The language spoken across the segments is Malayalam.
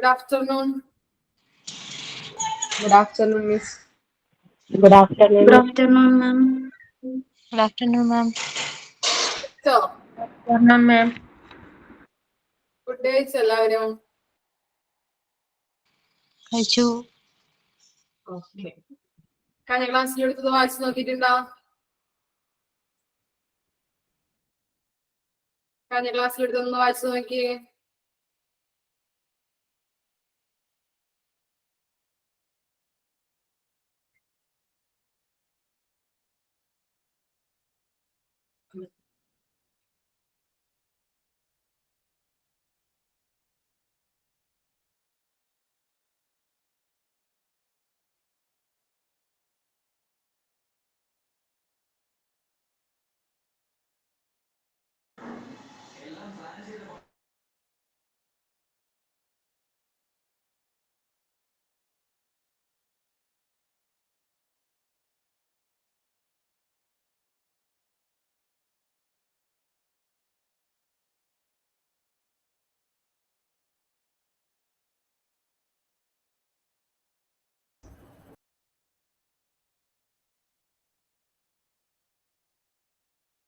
Good afternoon. Good afternoon, Miss. Good afternoon. Good afternoon, ma'am. Good afternoon, ma'am. So, Good afternoon, ma'am. good day, എല്ലാവരും. കഴിച്ചു. Okay. കഴിഞ്ഞ ക്ലാസ്സിൽ എടുത്തത് വായിച്ചു നോക്കിയിട്ടുണ്ടോ? കഴിഞ്ഞ ക്ലാസ്സിൽ എടുത്തൊന്ന് വായിച്ചു നോക്കിയേ.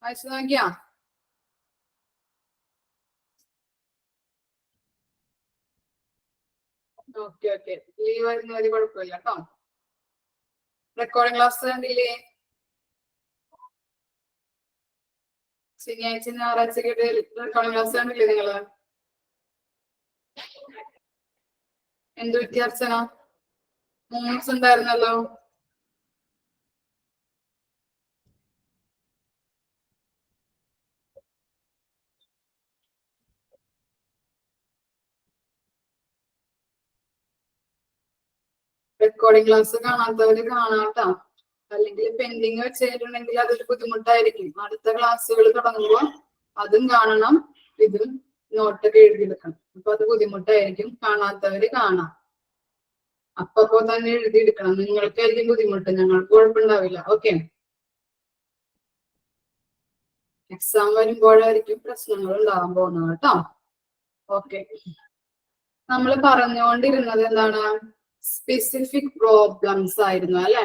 വായിച്ചു നോക്കിയാ? ഓക്കെ. ലീവ് വരുന്ന ഒരു കുഴപ്പമില്ല കേട്ടോ. റെക്കോർഡിംഗ് ക്ലാസ് കണ്ടില്ലേ? ശനിയാഴ്ച ഞായറാഴ്ചയൊക്കെ റെക്കോർഡിംഗ് ക്ലാസ് കണ്ടില്ലേ നിങ്ങള്? എന്ത് വ്യത്യാസന? 3 ദിവസം ഉണ്ടായിരുന്നല്ലോ. റെക്കോർഡിംഗ് ക്ലാസ് കാണാത്തവര് കാണാട്ടോ. അല്ലെങ്കിൽ പെൻഡിങ് വെച്ചിട്ടുണ്ടെങ്കിൽ അതൊരു ബുദ്ധിമുട്ടായിരിക്കും. അടുത്ത ക്ലാസ്സുകൾ തുടങ്ങുമ്പോൾ അതും കാണണം, ഇതും നോട്ടൊക്കെ എഴുതിയെടുക്കണം. അപ്പൊ അത് ബുദ്ധിമുട്ടായിരിക്കും. കാണാത്തവര് കാണാം. അപ്പൊ തന്നെ എഴുതിയെടുക്കണം. നിങ്ങൾക്കായിരിക്കും ബുദ്ധിമുട്ട്, ഞങ്ങൾക്ക് കുഴപ്പമുണ്ടാവില്ല. ഓക്കെ. എക്സാം വരുമ്പോഴായിരിക്കും പ്രശ്നങ്ങൾ ഉണ്ടാകാൻ പോകുന്നത് കേട്ടോ. ഓക്കെ. നമ്മൾ പറഞ്ഞുകൊണ്ടിരുന്നത് എന്താണ്? സ്പെസിഫിക് പ്രോബ്ലംസ് ആയിരുന്നു അല്ലെ?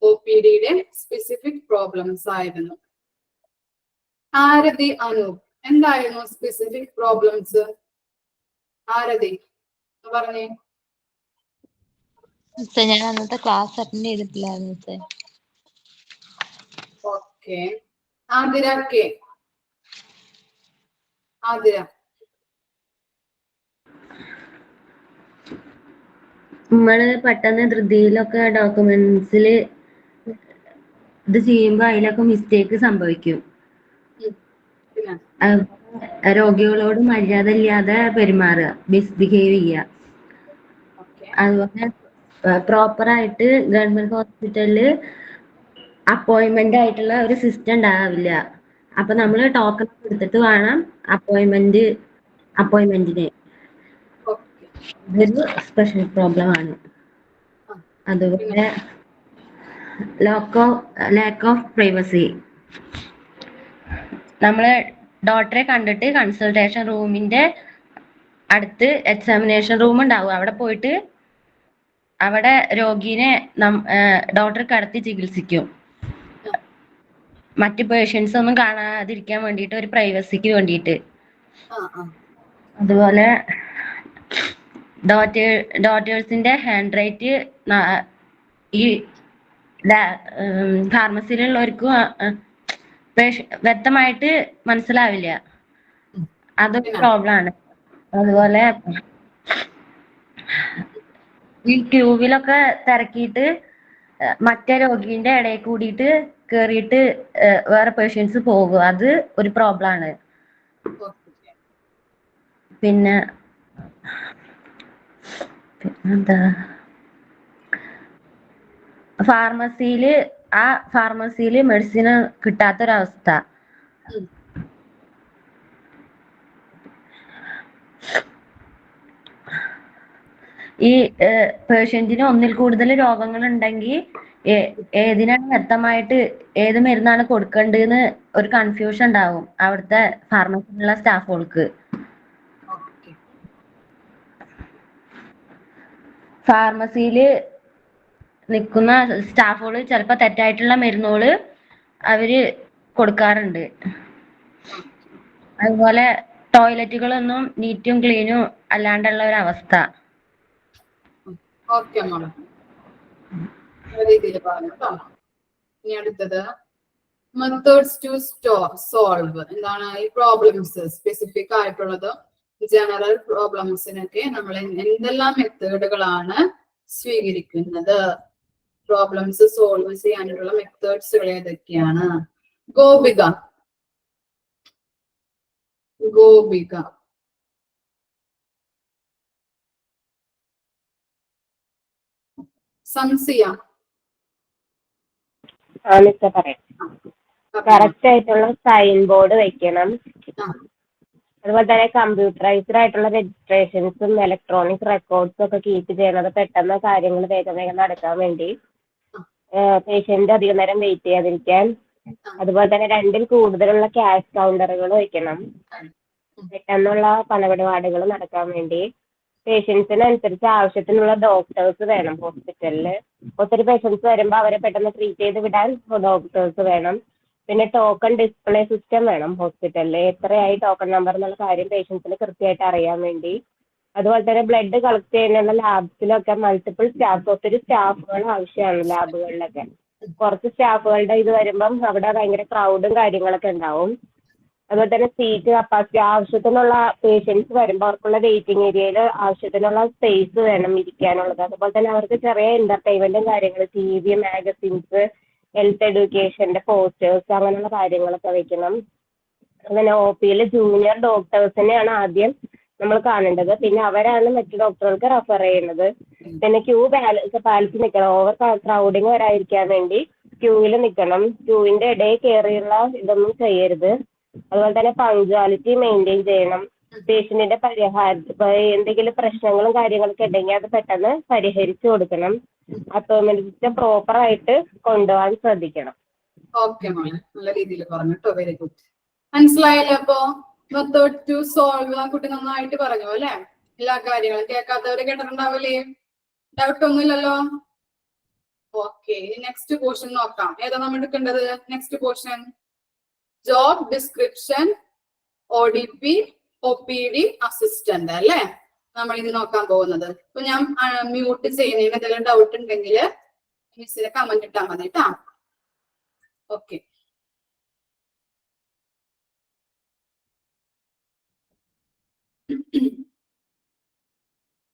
OPDയുടെ സ്പെസിഫിക് പ്രോബ്ലംസ് ആയിരുന്നു. ആരതി, അനൂപ്, എന്തായിരുന്നു സ്പെസിഫിക് പ്രോബ്ലംസ്? ആരതി പറഞ്ഞേ. ഞാൻ അന്നത്തെ ക്ലാസ് അറ്റൻഡ് ചെയ്തിട്ടില്ലായിരുന്നു. ഓക്കെ. ആതിര കെ. ആതിര. നമ്മള് പെട്ടെന്ന് ധൃതിയിലൊക്കെ ഡോക്യുമെന്റ്സിൽ ഇത് ചെയ്യുമ്പോ അതിലൊക്കെ മിസ്റ്റേക്ക് സംഭവിക്കും. രോഗികളോട് മര്യാദ ഇല്ലാതെ പെരുമാറുക, മിസ്ബിഹേവ് ചെയ്യുക. അതുപോലെ പ്രോപ്പറായിട്ട് ഗവൺമെന്റ് ഹോസ്പിറ്റലില് അപ്പോയിന്റ്മെന്റ് ആയിട്ടുള്ള ഒരു സിസ്റ്റം ഉണ്ടാവില്ല. അപ്പൊ നമ്മള് ടോക്കൺ എടുത്തിട്ട് വേണം അപ്പോയിന്റ്മെന്റിന്. ഇതൊരു സ്പെഷ്യൽ പ്രോബ്ലം ആണ്. അതുപോലെ ലാക്ക് ഓഫ് പ്രൈവസി. നമ്മള് ഡോക്ടറെ കണ്ടിട്ട് കൺസൾട്ടേഷൻ റൂമിന്റെ അടുത്ത് എക്സാമിനേഷൻ റൂം ഉണ്ടാവും. അവിടെ പോയിട്ട് അവിടെ രോഗീനെ ഡോക്ടർ കടത്തി ചികിത്സിക്കും. മറ്റ് പേഷ്യൻസ് ഒന്നും കാണാതിരിക്കാൻ വേണ്ടിയിട്ട്, ഒരു പ്രൈവസിക്ക് വേണ്ടിയിട്ട്. അതുപോലെ ഡോക്ടേഴ്സിന്റെ ഹാൻഡ് റൈറ്റ് ഈ ഫാർമസിയിലുള്ളവർക്കും വ്യക്തമായിട്ട് മനസ്സിലാവില്ല. അതൊരു പ്രോബ്ലം ആണ്. അതുപോലെ ഈ ക്യൂവിലൊക്കെ തിരക്കിയിട്ട് മറ്റേ രോഗീന്റെ ഇടയിൽ കൂടിയിട്ട് കേറിയിട്ട് വേറെ പേഷ്യൻസ് പോകുക, അത് ഒരു പ്രോബ്ലം ആണ്. പിന്നെ എന്താ, ഫാർമസിയില് മെഡിസിൻ കിട്ടാത്തൊരവസ്ഥ. ഈ പേഷ്യന്റിന് ഒന്നിൽ കൂടുതൽ രോഗങ്ങൾ ഉണ്ടെങ്കിൽ ഏതിനാണ് വ്യക്തമായിട്ട് ഏത് മരുന്നാണ് കൊടുക്കേണ്ടതെന്ന് ഒരു കൺഫ്യൂഷൻ ഉണ്ടാവും അവിടുത്തെ ഫാർമസിയിലുള്ള സ്റ്റാഫുകൾക്ക്. ഫാർമസിയിൽ നിൽക്കുന്ന സ്റ്റാഫുകൾ ചിലപ്പോൾ തെറ്റായിട്ടുള്ള മരുന്നുകൾ അവര് കൊടുക്കാറുണ്ട്. അതുപോലെ ടോയ്ലറ്റുകളൊന്നും നീറ്റും ക്ലീനും അല്ലാണ്ടുള്ള ഒരു അവസ്ഥ. ഓക്കെ മോളെ, രീതിയിൽ പറഞ്ഞു കേട്ടോ. ഇനി അടുത്തത് മെത്തേഡ്സ് ടു സോൾവ്. എന്താണ് ഈ പ്രോബ്ലംസ് സ്പെസിഫിക് ആയിട്ടുള്ളത്, ജനറൽ പ്രോബ്ലംസിനൊക്കെ നമ്മൾ എന്തെല്ലാം മെത്തേഡുകളാണ് സ്വീകരിക്കുന്നത്, പ്രോബ്ലംസ് സോൾവ് ചെയ്യാനുള്ള മെത്തേഡ്സുകൾ ഏതൊക്കെയാണ്? ഗോപിക സംസിയ കറക്റ്റ് ആയിട്ടുള്ള സൈൻ ബോർഡ് വെക്കണം. അതുപോലെ തന്നെ കമ്പ്യൂട്ടറൈസ്ഡ് ആയിട്ടുള്ള രജിസ്ട്രേഷൻസും ഇലക്ട്രോണിക് റെക്കോർഡ്സും ഒക്കെ കീപ്പ് ചെയ്യണത് പെട്ടെന്ന് കാര്യങ്ങൾ വേഗം നടക്കാൻ വേണ്ടി. പേഷ്യന്റ് അധികം നേരം വെയിറ്റ് ചെയ്യാതിരിക്കാൻ. അതുപോലെ തന്നെ 2ൽ കൂടുതലുള്ള ക്യാഷ് കൗണ്ടറുകൾ വെക്കണം പെട്ടെന്നുള്ള പണമിടപാടുകൾ നടക്കാൻ വേണ്ടി. പേഷ്യൻസിനനുസരിച്ച് ആവശ്യത്തിനുള്ള ഡോക്ടേഴ്സ് വേണം ഹോസ്പിറ്റലിൽ. ഒത്തിരി പേഷ്യൻസ് വരുമ്പോൾ അവരെ പെട്ടെന്ന് ട്രീറ്റ് ചെയ്ത് വിടാൻ ഡോക്ടേഴ്സ് വേണം. പിന്നെ ടോക്കൺ ഡിസ്പ്ലേ സിസ്റ്റം വേണം ഹോസ്പിറ്റലിൽ. എത്രയായി ടോക്കൺ നമ്പർ എന്നുള്ള കാര്യം പേഷ്യൻസിന് കൃത്യമായിട്ട് അറിയാൻ വേണ്ടി. അതുപോലെ തന്നെ ബ്ലഡ് കളക്ട് ചെയ്യുന്ന ലാബ്സിലൊക്കെ ഒത്തിരി സ്റ്റാഫുകൾ ആവശ്യമാണ് ലാബുകളിലൊക്കെ. കുറച്ച് സ്റ്റാഫുകളുടെ ഇത് വരുമ്പം അവിടെ ഭയങ്കര ക്രൗഡും കാര്യങ്ങളൊക്കെ ഉണ്ടാവും. അതുപോലെ തന്നെ സീറ്റ് കപ്പാസിറ്റി, ആവശ്യത്തിനുള്ള പേഷ്യൻസ് വരുമ്പോൾ അവർക്കുള്ള വെയിറ്റിംഗ് ഏരിയയിൽ ആവശ്യത്തിനുള്ള സ്പേസ് വേണം ഇരിക്കാനുള്ളത്. അതുപോലെ തന്നെ അവർക്ക് ചെറിയ എന്റർടൈൻമെന്റും കാര്യങ്ങൾ, TV, മാഗസിൻസ്, ഹെൽത്ത് എഡ്യൂക്കേഷന്റെ പോസ്റ്റേഴ്സ്, അങ്ങനെയുള്ള കാര്യങ്ങളൊക്കെ വെക്കണം. അങ്ങനെ OPയിൽ ജൂനിയർ ഡോക്ടേഴ്സിനെയാണ് ആദ്യം നമ്മൾ കാണേണ്ടത്. പിന്നെ അവരാണ് മറ്റു ഡോക്ടർക്ക് റെഫർ ചെയ്യുന്നത്. പിന്നെ ക്യൂ പാലിച്ച് നിൽക്കണം. ഓവർ ക്രൗഡിങ് വരാതിരിക്കാൻ വേണ്ടി ക്യൂവിൽ നിൽക്കണം. ക്യൂവിന്റെ ഇടയിൽ കയറിയുള്ള ഇതൊന്നും ചെയ്യരുത്. അതുപോലെ തന്നെ പങ്ക്ച്വാലിറ്റി മെയിൻറ്റെയിൻ ചെയ്യണം. പേഷ്യന്റിന്റെ എന്തെങ്കിലും പ്രശ്നങ്ങളും കാര്യങ്ങളൊക്കെ ഉണ്ടെങ്കിൽ അത് പെട്ടെന്ന് പരിഹരിച്ചു കൊടുക്കണം. അപ്പോയിന്റ്മെന്റ് സിസ്റ്റം പ്രോപ്പർ ആയിട്ട് കൊണ്ടുപോകാൻ ശ്രദ്ധിക്കണം. ഓക്കെ മോളെ, നല്ല രീതിയിൽ പറഞ്ഞു കേട്ടോ. Very good. മനസ്സിലായല്ലോ? അപ്പൊ മെത്തേഡ് ടു സോൾവ് ആ കുട്ടി നന്നായിട്ട് പറഞ്ഞു അല്ലെ? എല്ലാ കാര്യങ്ങളും കേൾക്കാത്തവര് കേട്ടിട്ടുണ്ടാവില്ലേ? ഡൗട്ട് ഒന്നുമില്ലല്ലോ? ഓക്കെ, നെക്സ്റ്റ് പോർഷൻ നോക്കാം. ഏതാ നമ്മൾ എടുക്കേണ്ടത്? Next portion job description, ODP, OPD, assistant അല്ലെ നമ്മൾ ഇത് നോക്കാൻ പോകുന്നത്. അപ്പൊ ഞാൻ മ്യൂട്ട് ചെയ്യുന്നതിന് എന്തെങ്കിലും ഡൗട്ട് ഉണ്ടെങ്കിൽ മിസ്സിന് കമന്റ് ഇട്ടാൽ മതി കേട്ടാ. ഓക്കെ,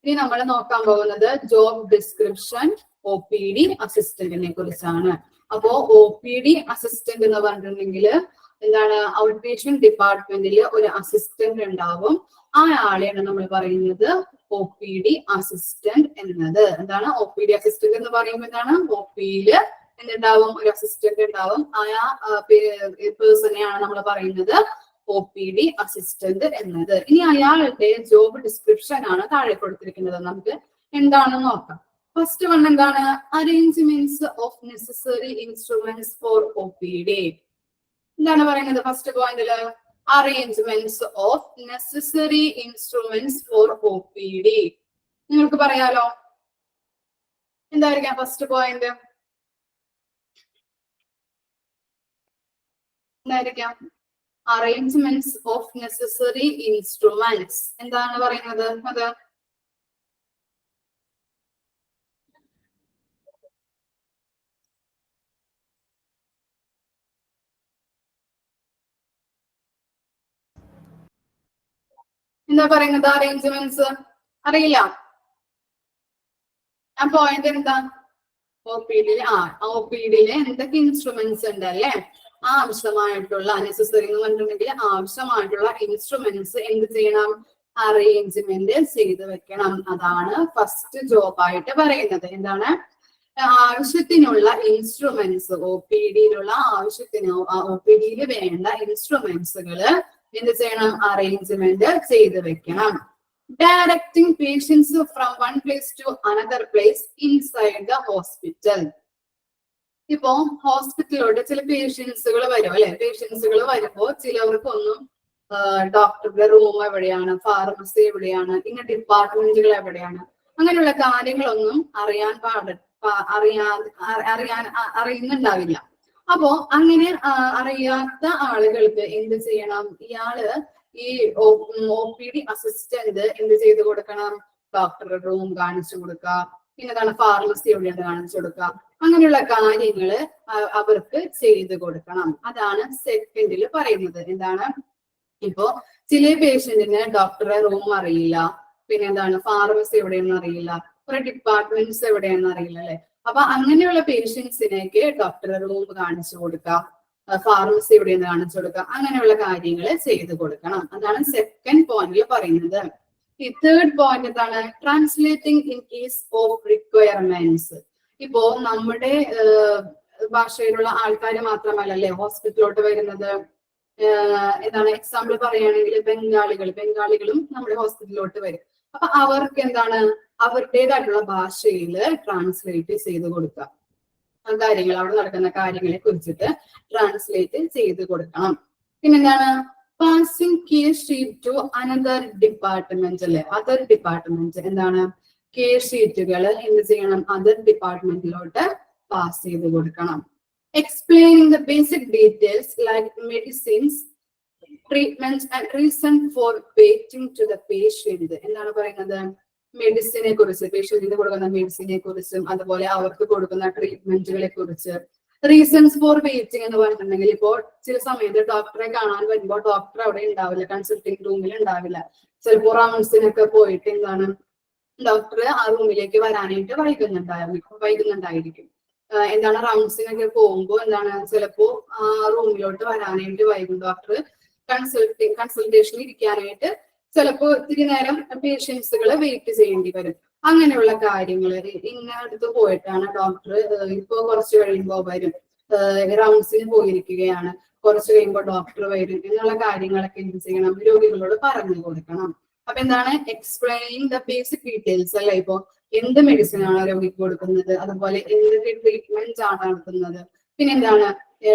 ഇനി നമ്മൾ നോക്കാൻ പോകുന്നത് ജോബ് ഡിസ്ക്രിപ്ഷൻ, OPD, അസിസ്റ്റന്റിനെ കുറിച്ചാണ്. അപ്പോ OPD അസിസ്റ്റന്റ് എന്ന് പറഞ്ഞിട്ടുണ്ടെങ്കിൽ എന്താണ്? ഔട്ട് പേഷ്യന്റ് ഡിപ്പാർട്ട്മെന്റിൽ ഒരു അസിസ്റ്റന്റ് ഉണ്ടാവും. ആ ആളെയാണ് നമ്മൾ പറയുന്നത് OPD അസിസ്റ്റന്റ് എന്നത്. എന്താണ് OPD അസിസ്റ്റന്റ് എന്ന് പറയുമ്പോൾ? എന്താണ്? OPയിൽ എന്തുണ്ടാവും? ഒരു അസിസ്റ്റന്റ് ഉണ്ടാവും. ആ പേഴ്സണെയാണ് നമ്മൾ പറയുന്നത് OPD അസിസ്റ്റന്റ് എന്നത്. ഇനി അയാളുടെ ജോബ് ഡിസ്ക്രിപ്ഷൻ ആണ് താഴെ കൊടുത്തിരിക്കുന്നത്. നമുക്ക് എന്താണെന്ന് നോക്കാം. ഫസ്റ്റ് വൺ എന്താണ്? Arrangements of necessary instruments for OPD. എന്താണ് പറയുന്നത്? ഫസ്റ്റ് പോയിന്റില് arrangements of necessary instruments for OPD. നിങ്ങൾക്ക് പറയാലോ എന്തായിരിക്കാം ഫസ്റ്റ് പോയിന്റ്? എന്തായിരിക്കാം? Arrangements of necessary instruments. എന്താണ് പറയുന്നത്? അത് എന്താ പറയുന്നത്? അറേഞ്ച്മെന്റ്സ് അറിയില്ല. ആ പോയിന്റ് എന്താ? OPD-യില് എന്തൊക്കെ ഇൻസ്ട്രുമെന്റ്സ് ഉണ്ട് അല്ലെ? ആവശ്യമായിട്ടുള്ള നെസസറി എന്ന് പറഞ്ഞിട്ടുണ്ടെങ്കിൽ ആവശ്യമായിട്ടുള്ള ഇൻസ്ട്രുമെന്റ്സ് എന്ത് ചെയ്യണം? അറേഞ്ച്മെന്റ് ചെയ്ത് വെക്കണം. അതാണ് ഫസ്റ്റ് ജോബായിട്ട് പറയുന്നത്. എന്താണ്? ആവശ്യത്തിനുള്ള ഇൻസ്ട്രുമെന്റ്സ്, OPD-യിലുള്ള OPD-യിൽ വേണ്ട ഇൻസ്ട്രുമെന്റ്സുകള് എന്ത് ചെയ്യണം? അറേഞ്ച്മെന്റ് ചെയ്ത് വെക്കണം. Directing patients from one place to another place inside the hospital. ഇപ്പോ ഹോസ്പിറ്റലിലോട്ട് ചില പേഷ്യൻസുകൾ വരും അല്ലെ? പേഷ്യൻസുകൾ വരുമ്പോ ചിലവർക്കൊന്നും ഡോക്ടറുടെ റൂം എവിടെയാണ്, ഫാർമസി എവിടെയാണ്, ഇങ്ങനെ ഡിപ്പാർട്ട്മെന്റുകൾ എവിടെയാണ്, അങ്ങനെയുള്ള കാര്യങ്ങളൊന്നും അറിയുന്നുണ്ടാവില്ല. അപ്പോ അങ്ങനെ അറിയാത്ത ആളുകൾക്ക് എന്ത് ചെയ്യണം? ഇയാള് ഈ OPD അസിസ്റ്റന്റ് എന്ത് ചെയ്ത് കൊടുക്കണം? ഡോക്ടറുടെ റൂം കാണിച്ചു കൊടുക്കുക, പിന്നെന്താണ് ഫാർമസി എവിടെയാണ് കാണിച്ചു കൊടുക്കുക, അങ്ങനെയുള്ള കാര്യങ്ങള് അവർക്ക് ചെയ്തു കൊടുക്കണം. അതാണ് സെക്കൻഡിൽ പറയുന്നത്. എന്താണ്? ഇപ്പോ ചില പേഷ്യന്റിന് ഡോക്ടറെ റൂം അറിയില്ല, പിന്നെ എന്താണ് ഫാർമസി എവിടെയെന്ന് അറിയില്ല, കുറെ ഡിപ്പാർട്ട്മെന്റ്സ് എവിടെയെന്ന് അറിയില്ല അല്ലെ. അപ്പൊ അങ്ങനെയുള്ള പേഷ്യൻസിനേക്ക് ഡോക്ടറെ റൂം കാണിച്ചു കൊടുക്കാം, ഫാർമസി എവിടെയെന്ന് കാണിച്ചു കൊടുക്കാം, അങ്ങനെയുള്ള കാര്യങ്ങൾ ചെയ്തു കൊടുക്കണം. അതാണ് സെക്കൻഡ് പോയിന്റിൽ പറയുന്നത്. ഈ തേർഡ് പോയിന്റ് എന്താണ്? Translating in case of requirements. ഇപ്പോ നമ്മുടെ ഭാഷയിലുള്ള ആൾക്കാർ മാത്രമല്ല അല്ലെ ഹോസ്പിറ്റലിലോട്ട് വരുന്നത്. എന്താണ് എക്സാമ്പിൾ പറയുകയാണെങ്കിൽ ബംഗാളികളും നമ്മുടെ ഹോസ്പിറ്റലിലോട്ട് വരും. അപ്പൊ അവർക്ക് എന്താണ് അവരുടേതായിട്ടുള്ള ഭാഷയിൽ ട്രാൻസ്ലേറ്റ് ചെയ്ത് കൊടുക്കുക. കാര്യങ്ങൾ അവിടെ നടക്കുന്ന കാര്യങ്ങളെ കുറിച്ചിട്ട് ട്രാൻസ്ലേറ്റ് ചെയ്ത് കൊടുക്കണം. പിന്നെന്താണ്? Passing case sheet to another department അല്ലെ. അതർ ഡിപ്പാർട്ട്മെന്റ് എന്താണ്? കേസ് ഷീറ്റുകൾ എന്ത് ചെയ്യണം? അതർ ഡിപ്പാർട്ട്മെന്റിലോട്ട് പാസ് ചെയ്ത് കൊടുക്കണം. Explaining the basic details like medicines, treatments and reason for waiting to the patient. എന്താണ് പറയുന്നത്? മെഡിസിനെ കുറിച്ച്, പേഷ്യന്റിന് കൊടുക്കുന്ന മെഡിസിനെ കുറിച്ചും അതുപോലെ അവർക്ക് കൊടുക്കുന്ന ട്രീറ്റ്മെന്റുകളെ കുറിച്ച്. റീസൺസ് ഫോർ വെയിറ്റിംഗ് എന്ന് പറഞ്ഞിട്ടുണ്ടെങ്കിൽ ഇപ്പോൾ ചില സമയത്ത് ഡോക്ടറെ കാണാൻ വരുമ്പോൾ ഡോക്ടർ അവിടെ ഉണ്ടാവില്ല, കൺസൾട്ടിംഗ് റൂമിൽ ഉണ്ടാവില്ല. ചിലപ്പോൾ റൗണ്ട്സിനൊക്കെ പോയിട്ട് എന്താണ് ഡോക്ടർ ആ റൂമിലേക്ക് വരാനായിട്ട് വൈകുന്നുണ്ടായിരിക്കും. എന്താണ് റൗണ്ട്സിനൊക്കെ പോകുമ്പോൾ എന്താണ് ചിലപ്പോ ആ റൂമിലോട്ട് വരാനായിട്ട് വൈകും. ഡോക്ടർ കൺസൾട്ടേഷനിൽ ഇരിക്കാനായിട്ട് ചിലപ്പോ ഒത്തിരി നേരം പേഷ്യൻസുകൾ വെയിറ്റ് ചെയ്യേണ്ടി വരും. അങ്ങനെയുള്ള കാര്യങ്ങൾ ഇന്നടുത്ത് പോയിട്ടാണ് ഡോക്ടർ ഇപ്പോ കുറച്ച് കഴിയുമ്പോൾ വരും, റൗണ്ട്സിന് പോയിരിക്കുകയാണ്, കുറച്ച് കഴിയുമ്പോൾ ഡോക്ടർ വരും എന്നുള്ള കാര്യങ്ങളൊക്കെ എന്ത് ചെയ്യണം? രോഗികളോട് പറഞ്ഞു കൊടുക്കണം. അപ്പൊ എന്താണ്? എക്സ്പ്ലെയിനിങ് ദ ബേസിക് ഡീറ്റെയിൽസ് അല്ലെ. ഇപ്പോ എന്ത് മെഡിസിൻ ആണ് രോഗിക്ക് കൊടുക്കുന്നത്, അതുപോലെ എന്തൊക്കെ ട്രീറ്റ്മെന്റ് ആണ് നടത്തുന്നത്, പിന്നെ എന്താണ്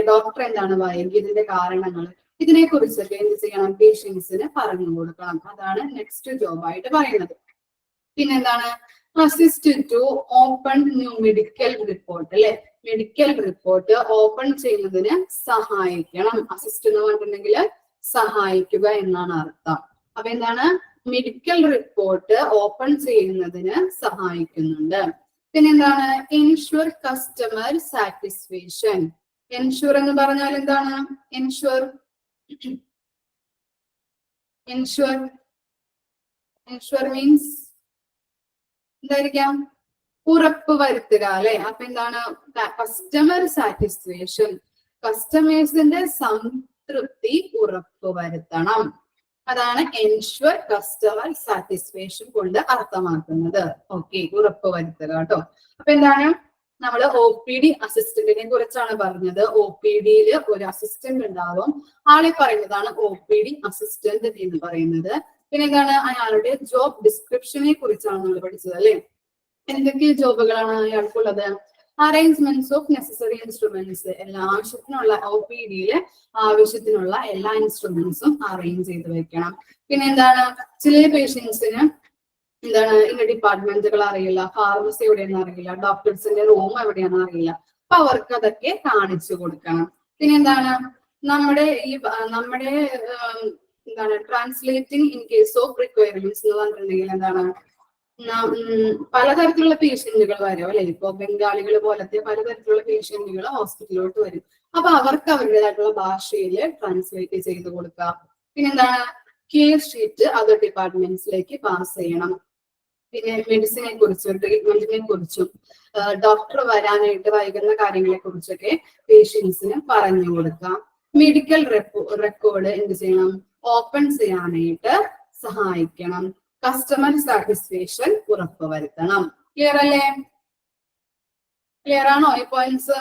ഡോക്ടർ എന്താണ് വൈകിയതിന്റെ കാരണങ്ങൾ, ഇതിനെ കുറിച്ചൊക്കെ എന്ത് ചെയ്യണം? പേഷ്യൻസിന് പറഞ്ഞു കൊടുക്കണം. അതാണ് നെക്സ്റ്റ് ജോബായിട്ട് പറയുന്നത്. പിന്നെന്താണ്? Assist to open new medical report അല്ലെ. മെഡിക്കൽ റിപ്പോർട്ട് ഓപ്പൺ ചെയ്യുന്നതിന് സഹായിക്കണം. അസിസ്റ്റ് എന്ന് പറഞ്ഞിട്ടുണ്ടെങ്കിൽ സഹായിക്കുക എന്നാണ് അർത്ഥം. അപ്പൊ എന്താണ്? മെഡിക്കൽ റിപ്പോർട്ട് ഓപ്പൺ ചെയ്യുന്നതിന് സഹായിക്കുന്നുണ്ട്. പിന്നെന്താണ്? Ensure customer satisfaction. എൻഷുർ എന്ന് പറഞ്ഞാൽ എന്താണ്? എൻഷുർ മീൻസ് എന്തായിരിക്കാം? ഉറപ്പ് വരുത്തുക അല്ലെ. അപ്പൊ എന്താണ്? കസ്റ്റമർ സാറ്റിസ്ഫാക്ഷൻ, കസ്റ്റമേഴ്സിന്റെ സംതൃപ്തി ഉറപ്പ് വരുത്തണം. അതാണ് എൻഷുർ കസ്റ്റമർ സാറ്റിസ്ഫാക്ഷൻ കൊണ്ട് അർത്ഥമാക്കുന്നത്. ഓക്കെ, ഉറപ്പ് വരുത്തുക കേട്ടോ. അപ്പൊ എന്താണ്? നമ്മൾ OPD അസിസ്റ്റന്റിനെ കുറിച്ചാണ് പറഞ്ഞത്. OPD-യിൽ ഒരു അസിസ്റ്റന്റ് ഉണ്ടാവും. ആളെ പറയുന്നതാണ് OPD അസിസ്റ്റന്റ് എന്ന് പറയുന്നത്. പിന്നെ എന്താണ്? അയാളുടെ ജോബ് ഡിസ്ക്രിപ്ഷനെ കുറിച്ചാണ് നമ്മൾ പഠിച്ചത് അല്ലെ. എന്തൊക്കെ ജോബുകളാണ് അയാൾക്കുള്ളത്? അറേഞ്ച്മെന്റ്സ് ഓഫ് നെസസറി ഇൻസ്ട്രുമെന്റ്സ്, എല്ലാ ആവശ്യത്തിനുള്ള OPD-യിലെ ആവശ്യത്തിനുള്ള എല്ലാ ഇൻസ്ട്രുമെന്റ്സും അറേഞ്ച് ചെയ്ത് വെക്കണം. പിന്നെ എന്താണ്? ചില പേഷ്യൻസിന് എന്താണ് ഇന്ന ഡിപ്പാർട്ട്മെന്റുകൾ അറിയില്ല, ഫാർമസി എവിടെയെന്ന് അറിയില്ല, ഡോക്ടേഴ്സിന്റെ റൂം എവിടെയാണെന്ന് അറിയില്ല. അപ്പൊ അവർക്ക് അതൊക്കെ കാണിച്ചു കൊടുക്കണം. പിന്നെ എന്താണ്? നമ്മുടെ എന്താണ് translating in case of requirements എന്ന് പറഞ്ഞിട്ടുണ്ടെങ്കിൽ എന്താണ്? പലതരത്തിലുള്ള പേഷ്യന്റുകൾ വരും അല്ലെ. ഇപ്പൊ ബംഗാളികൾ പോലത്തെ പലതരത്തിലുള്ള പേഷ്യന്റുകൾ ഹോസ്പിറ്റലിലോട്ട് വരും. അപ്പൊ അവർക്ക് അവരുടേതായിട്ടുള്ള ഭാഷയിൽ ട്രാൻസ്ലേറ്റ് ചെയ്ത് കൊടുക്കുക. പിന്നെന്താണ്? കേസ് ഷീറ്റ് അതർ ഡിപ്പാർട്ട്മെന്റ്സിലേക്ക് പാസ് ചെയ്യണം. പിന്നെ മെഡിസിനെ കുറിച്ചും ട്രീറ്റ്മെന്റിനെ കുറിച്ചും ഡോക്ടർ വരാനായിട്ട് വൈകുന്ന കാര്യങ്ങളെ കുറിച്ചൊക്കെ പേഷ്യൻസിന് പറഞ്ഞു കൊടുക്കാം. മെഡിക്കൽ റെക്കോർഡ് എന്ത് ചെയ്യണം? ഓപ്പൺ ചെയ്യാനായിട്ട് സഹായിക്കണം. കസ്റ്റമർ സാറ്റിസ്ഫാക്ഷൻ ഉറപ്പുവരുത്തണം. ക്ലിയർ അല്ലേ? ക്ലിയർ ആണോ ഈ പോയിന്റ്സ്?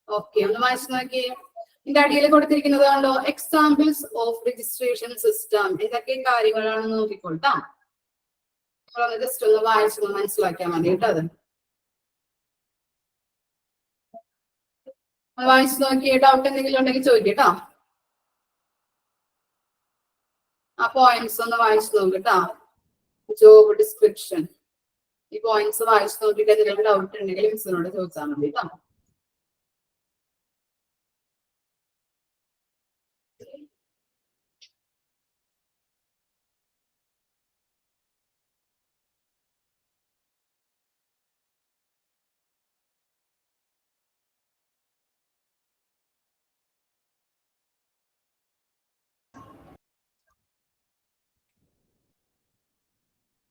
ഓക്കെ, ഒന്ന് വായിച്ചു നോക്കി. ഇതിന്റെ അടിയിൽ കൊടുത്തിരിക്കുന്നത് കണ്ടോ? Examples of registration system. എന്തൊക്കെ കാര്യങ്ങളാണെന്ന് നോക്കിക്കൊള്ളാം. നമ്മളൊന്ന് ജസ്റ്റ് ഒന്ന് വായിച്ചൊന്ന് മനസ്സിലാക്കിയാൽ മതി കേട്ടോ. അത് വായിച്ചു നോക്കി ഡൗട്ട് എന്തെങ്കിലും ഉണ്ടെങ്കിൽ ചോദിക്കട്ടോ. ആ പോയിന്റ്സ് ഒന്ന് വായിച്ചു നോക്കട്ടോ. Job description. ഈ പോയിന്റ്സ് വായിച്ചു നോക്കിയിട്ട് എന്തെങ്കിലും ഡൗട്ട് ഉണ്ടെങ്കിൽ മിസ്സിനോട് ചോദിച്ചാൽ മതി കേട്ടോ.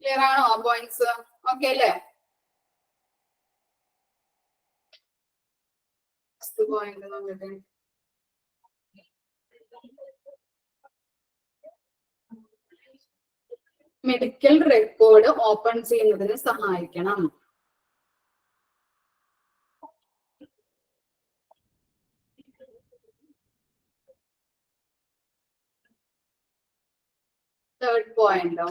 ക്ലിയർ ആണോ പോയിന്റ്സ്? ഓക്കെ അല്ലേ? പോയിന്റ് നോക്കട്ടെ. മെഡിക്കൽ റെക്കോർഡ് ഓപ്പൺ ചെയ്യുന്നതിന് സഹായിക്കണം. Third point.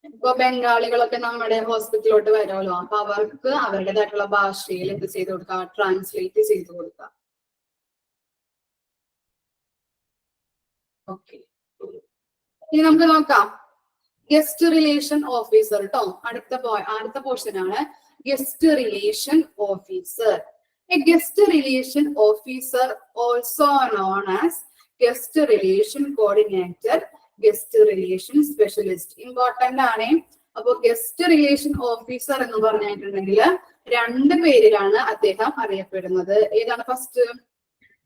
ഇപ്പൊ ബംഗാളികളൊക്കെ നമ്മുടെ ഹോസ്പിറ്റലിലോട്ട് വരുമല്ലോ, അപ്പൊ അവർക്ക് അവരുടേതായിട്ടുള്ള ഭാഷയിൽ എന്ത് ചെയ്ത് കൊടുക്കാം? ട്രാൻസ്ലേറ്റ് ചെയ്ത് കൊടുക്കാം. ഓക്കെ, ഇനി നമുക്ക് നോക്കാം ഗസ്റ്റ് റിലേഷൻ ഓഫീസർ കേട്ടോ. അടുത്ത പോർഷൻ ആണ് guest relation officer. A guest relation officer also known as guest relation coordinator, guest relation specialist. Important ആണ്. അപ്പൊ ഗസ്റ്റ് റിലേഷൻ ഓഫീസർ എന്ന് പറഞ്ഞിട്ടുണ്ടെങ്കിൽ രണ്ട് പേരിലാണ് അദ്ദേഹം അറിയപ്പെടുന്നത്. ഏതാണ് ഫസ്റ്റ്?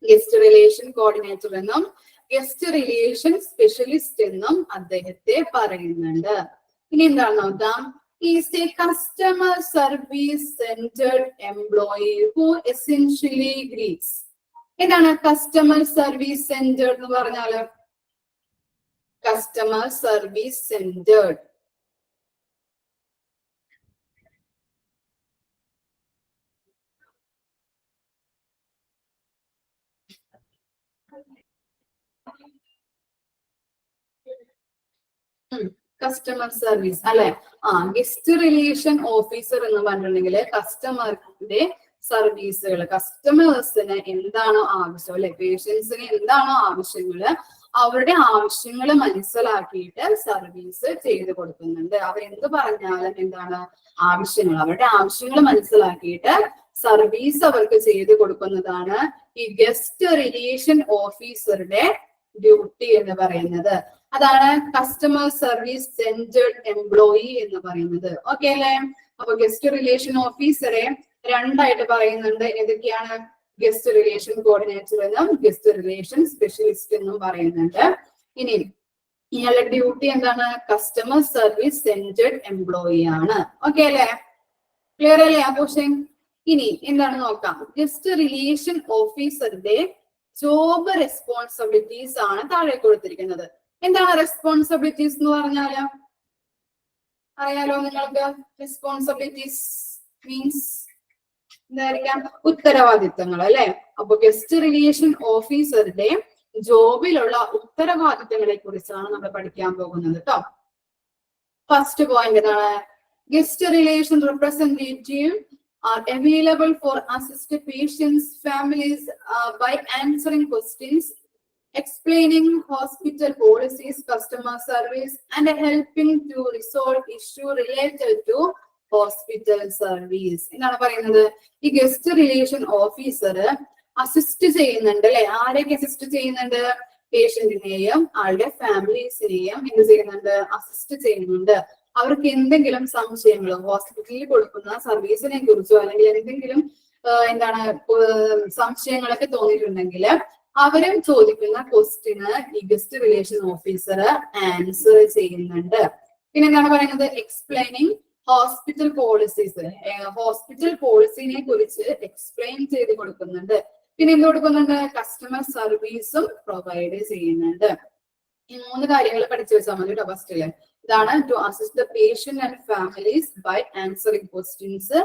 ഗസ്റ്റ് റിലേഷൻ കോർഡിനേറ്റർ എന്നും ഗസ്റ്റ് റിലേഷൻ സ്പെഷ്യലിസ്റ്റ് എന്നും അദ്ദേഹത്തെ പറയുന്നുണ്ട്. ഇനി എന്താണ് നോക്കാം. Is a customer service centred employee who essentially greets. എന്താണ് കസ്റ്റമർ സർവീസ് സെന്റേർഡ് എന്ന് പറഞ്ഞാല്? Customer service centred customer service അല്ലെ? ഗസ്റ്റ് റിലേഷൻ ഓഫീസർ എന്ന് പറഞ്ഞിട്ടുണ്ടെങ്കിൽ കസ്റ്റമറിന്റെ സർവീസുകൾ, കസ്റ്റമേഴ്സിന് എന്താണോ ആവശ്യം അല്ലെ, പേഷ്യൻസിന് എന്താണോ ആവശ്യങ്ങള്, അവരുടെ ആവശ്യങ്ങൾ മനസ്സിലാക്കിയിട്ട് സർവീസ് ചെയ്ത് കൊടുക്കുന്നുണ്ട്. അവരെന്ത് പറഞ്ഞാലും എന്താണ് ആവശ്യങ്ങൾ, അവരുടെ ആവശ്യങ്ങൾ മനസ്സിലാക്കിയിട്ട് സർവീസ് അവർക്ക് ചെയ്ത് കൊടുക്കുന്നതാണ് ഈ ഗസ്റ്റ് റിലേഷൻ ഓഫീസറുടെ ഡ്യൂട്ടി എന്ന് പറയുന്നത്. അതാണ് കസ്റ്റമർ സർവീസ് സെന്റേർഡ് എംപ്ലോയി എന്ന് പറയുന്നത്. ഓക്കെ അല്ലേ? അപ്പൊ ഗസ്റ്റ് റിലേഷൻ ഓഫീസറെ രണ്ടായിട്ട് പറയുന്നുണ്ട്. ഏതൊക്കെയാണ്? ഗസ്റ്റ് റിലേഷൻ കോർഡിനേറ്റർ എന്നും ഗസ്റ്റ് റിലേഷൻ സ്പെഷ്യലിസ്റ്റ് എന്നും പറയുന്നുണ്ട്. ഇനി ഇയാളുടെ ഡ്യൂട്ടി എന്താണ്? കസ്റ്റമർ സർവീസ് സെന്റേർഡ് എംപ്ലോയി ആണ്. ഓക്കെ അല്ലേ? ക്ലിയർ അല്ലേ ആ ക്വസ്റ്റ്യൻ? ഇനി എന്താണ് നോക്കാം. ഗസ്റ്റ് റിലേഷൻ ഓഫീസറുടെ ജോബ് റെസ്പോൺസിബിലിറ്റീസ് ആണ് താഴെ കൊടുത്തിരിക്കുന്നത്. എന്താണ് റെസ്പോൺസിബിലിറ്റീസ് എന്ന് പറഞ്ഞാല്? അറിയാലോ നിങ്ങൾക്ക്. റെസ്പോൺസിബിലിറ്റീസ് മീൻസ് എന്തായിരിക്കാം? ഉത്തരവാദിത്തങ്ങൾ അല്ലെ? അപ്പൊ ഗസ്റ്റ് റിലേഷൻ ഓഫീസറുടെ ജോബിലുള്ള ഉത്തരവാദിത്തങ്ങളെ കുറിച്ചാണ് നമ്മൾ പഠിക്കാൻ പോകുന്നത് കേട്ടോ. ഫസ്റ്റ് പോയിന്റ് എന്താണ്? Guest relation representative are available for assist patients, families by answering questions, explaining hospital policies, customer service, and helping to resolve issue related to hospital service. എന്താണ് പറയുന്നത്? ഈ ഗസ്റ്റ് റിലേഷൻ ഓഫീസർ അസിസ്റ്റ് ചെയ്യുന്നുണ്ട് അല്ലെ? ആരെയൊക്കെ അസിസ്റ്റ് ചെയ്യുന്നുണ്ട്? പേഷ്യന്റിനെയും ആളുടെ ഫാമിലീസിനെയും എന്ത് ചെയ്യുന്നുണ്ട്? അസിസ്റ്റ് ചെയ്യുന്നുണ്ട്. അവർക്ക് എന്തെങ്കിലും സംശയങ്ങളോ ഹോസ്പിറ്റലിൽ കൊടുക്കുന്ന സർവീസിനെ കുറിച്ചോ അല്ലെങ്കിൽ എന്തെങ്കിലും എന്താണ് സംശയങ്ങളൊക്കെ തോന്നിയിട്ടുണ്ടെങ്കിൽ അവരും ചോദിക്കുന്ന ക്വസ്റ്റ്യന് ഈ ഗസ്റ്റ് റിലേഷൻ ഓഫീസർ ആൻസർ ചെയ്യുന്നുണ്ട്. പിന്നെ എന്താണ് പറയുന്നത്? എക്സ്പ്ലെയിനിങ് ഹോസ്പിറ്റൽ പോളിസീസ്, ഹോസ്പിറ്റൽ പോളിസിനെ കുറിച്ച് എക്സ്പ്ലെയിൻ ചെയ്ത് കൊടുക്കുന്നുണ്ട്. പിന്നെ എന്ത് കൊടുക്കുന്നുണ്ട്? കസ്റ്റമർ സർവീസും പ്രൊവൈഡ് ചെയ്യുന്നുണ്ട്. ഈ മൂന്ന് കാര്യങ്ങൾ പഠിച്ചു വെച്ചാൽ മതി കേട്ടോ ഫസ്റ്റില്. ഇതാണ് to assist the patient and families by answering questions,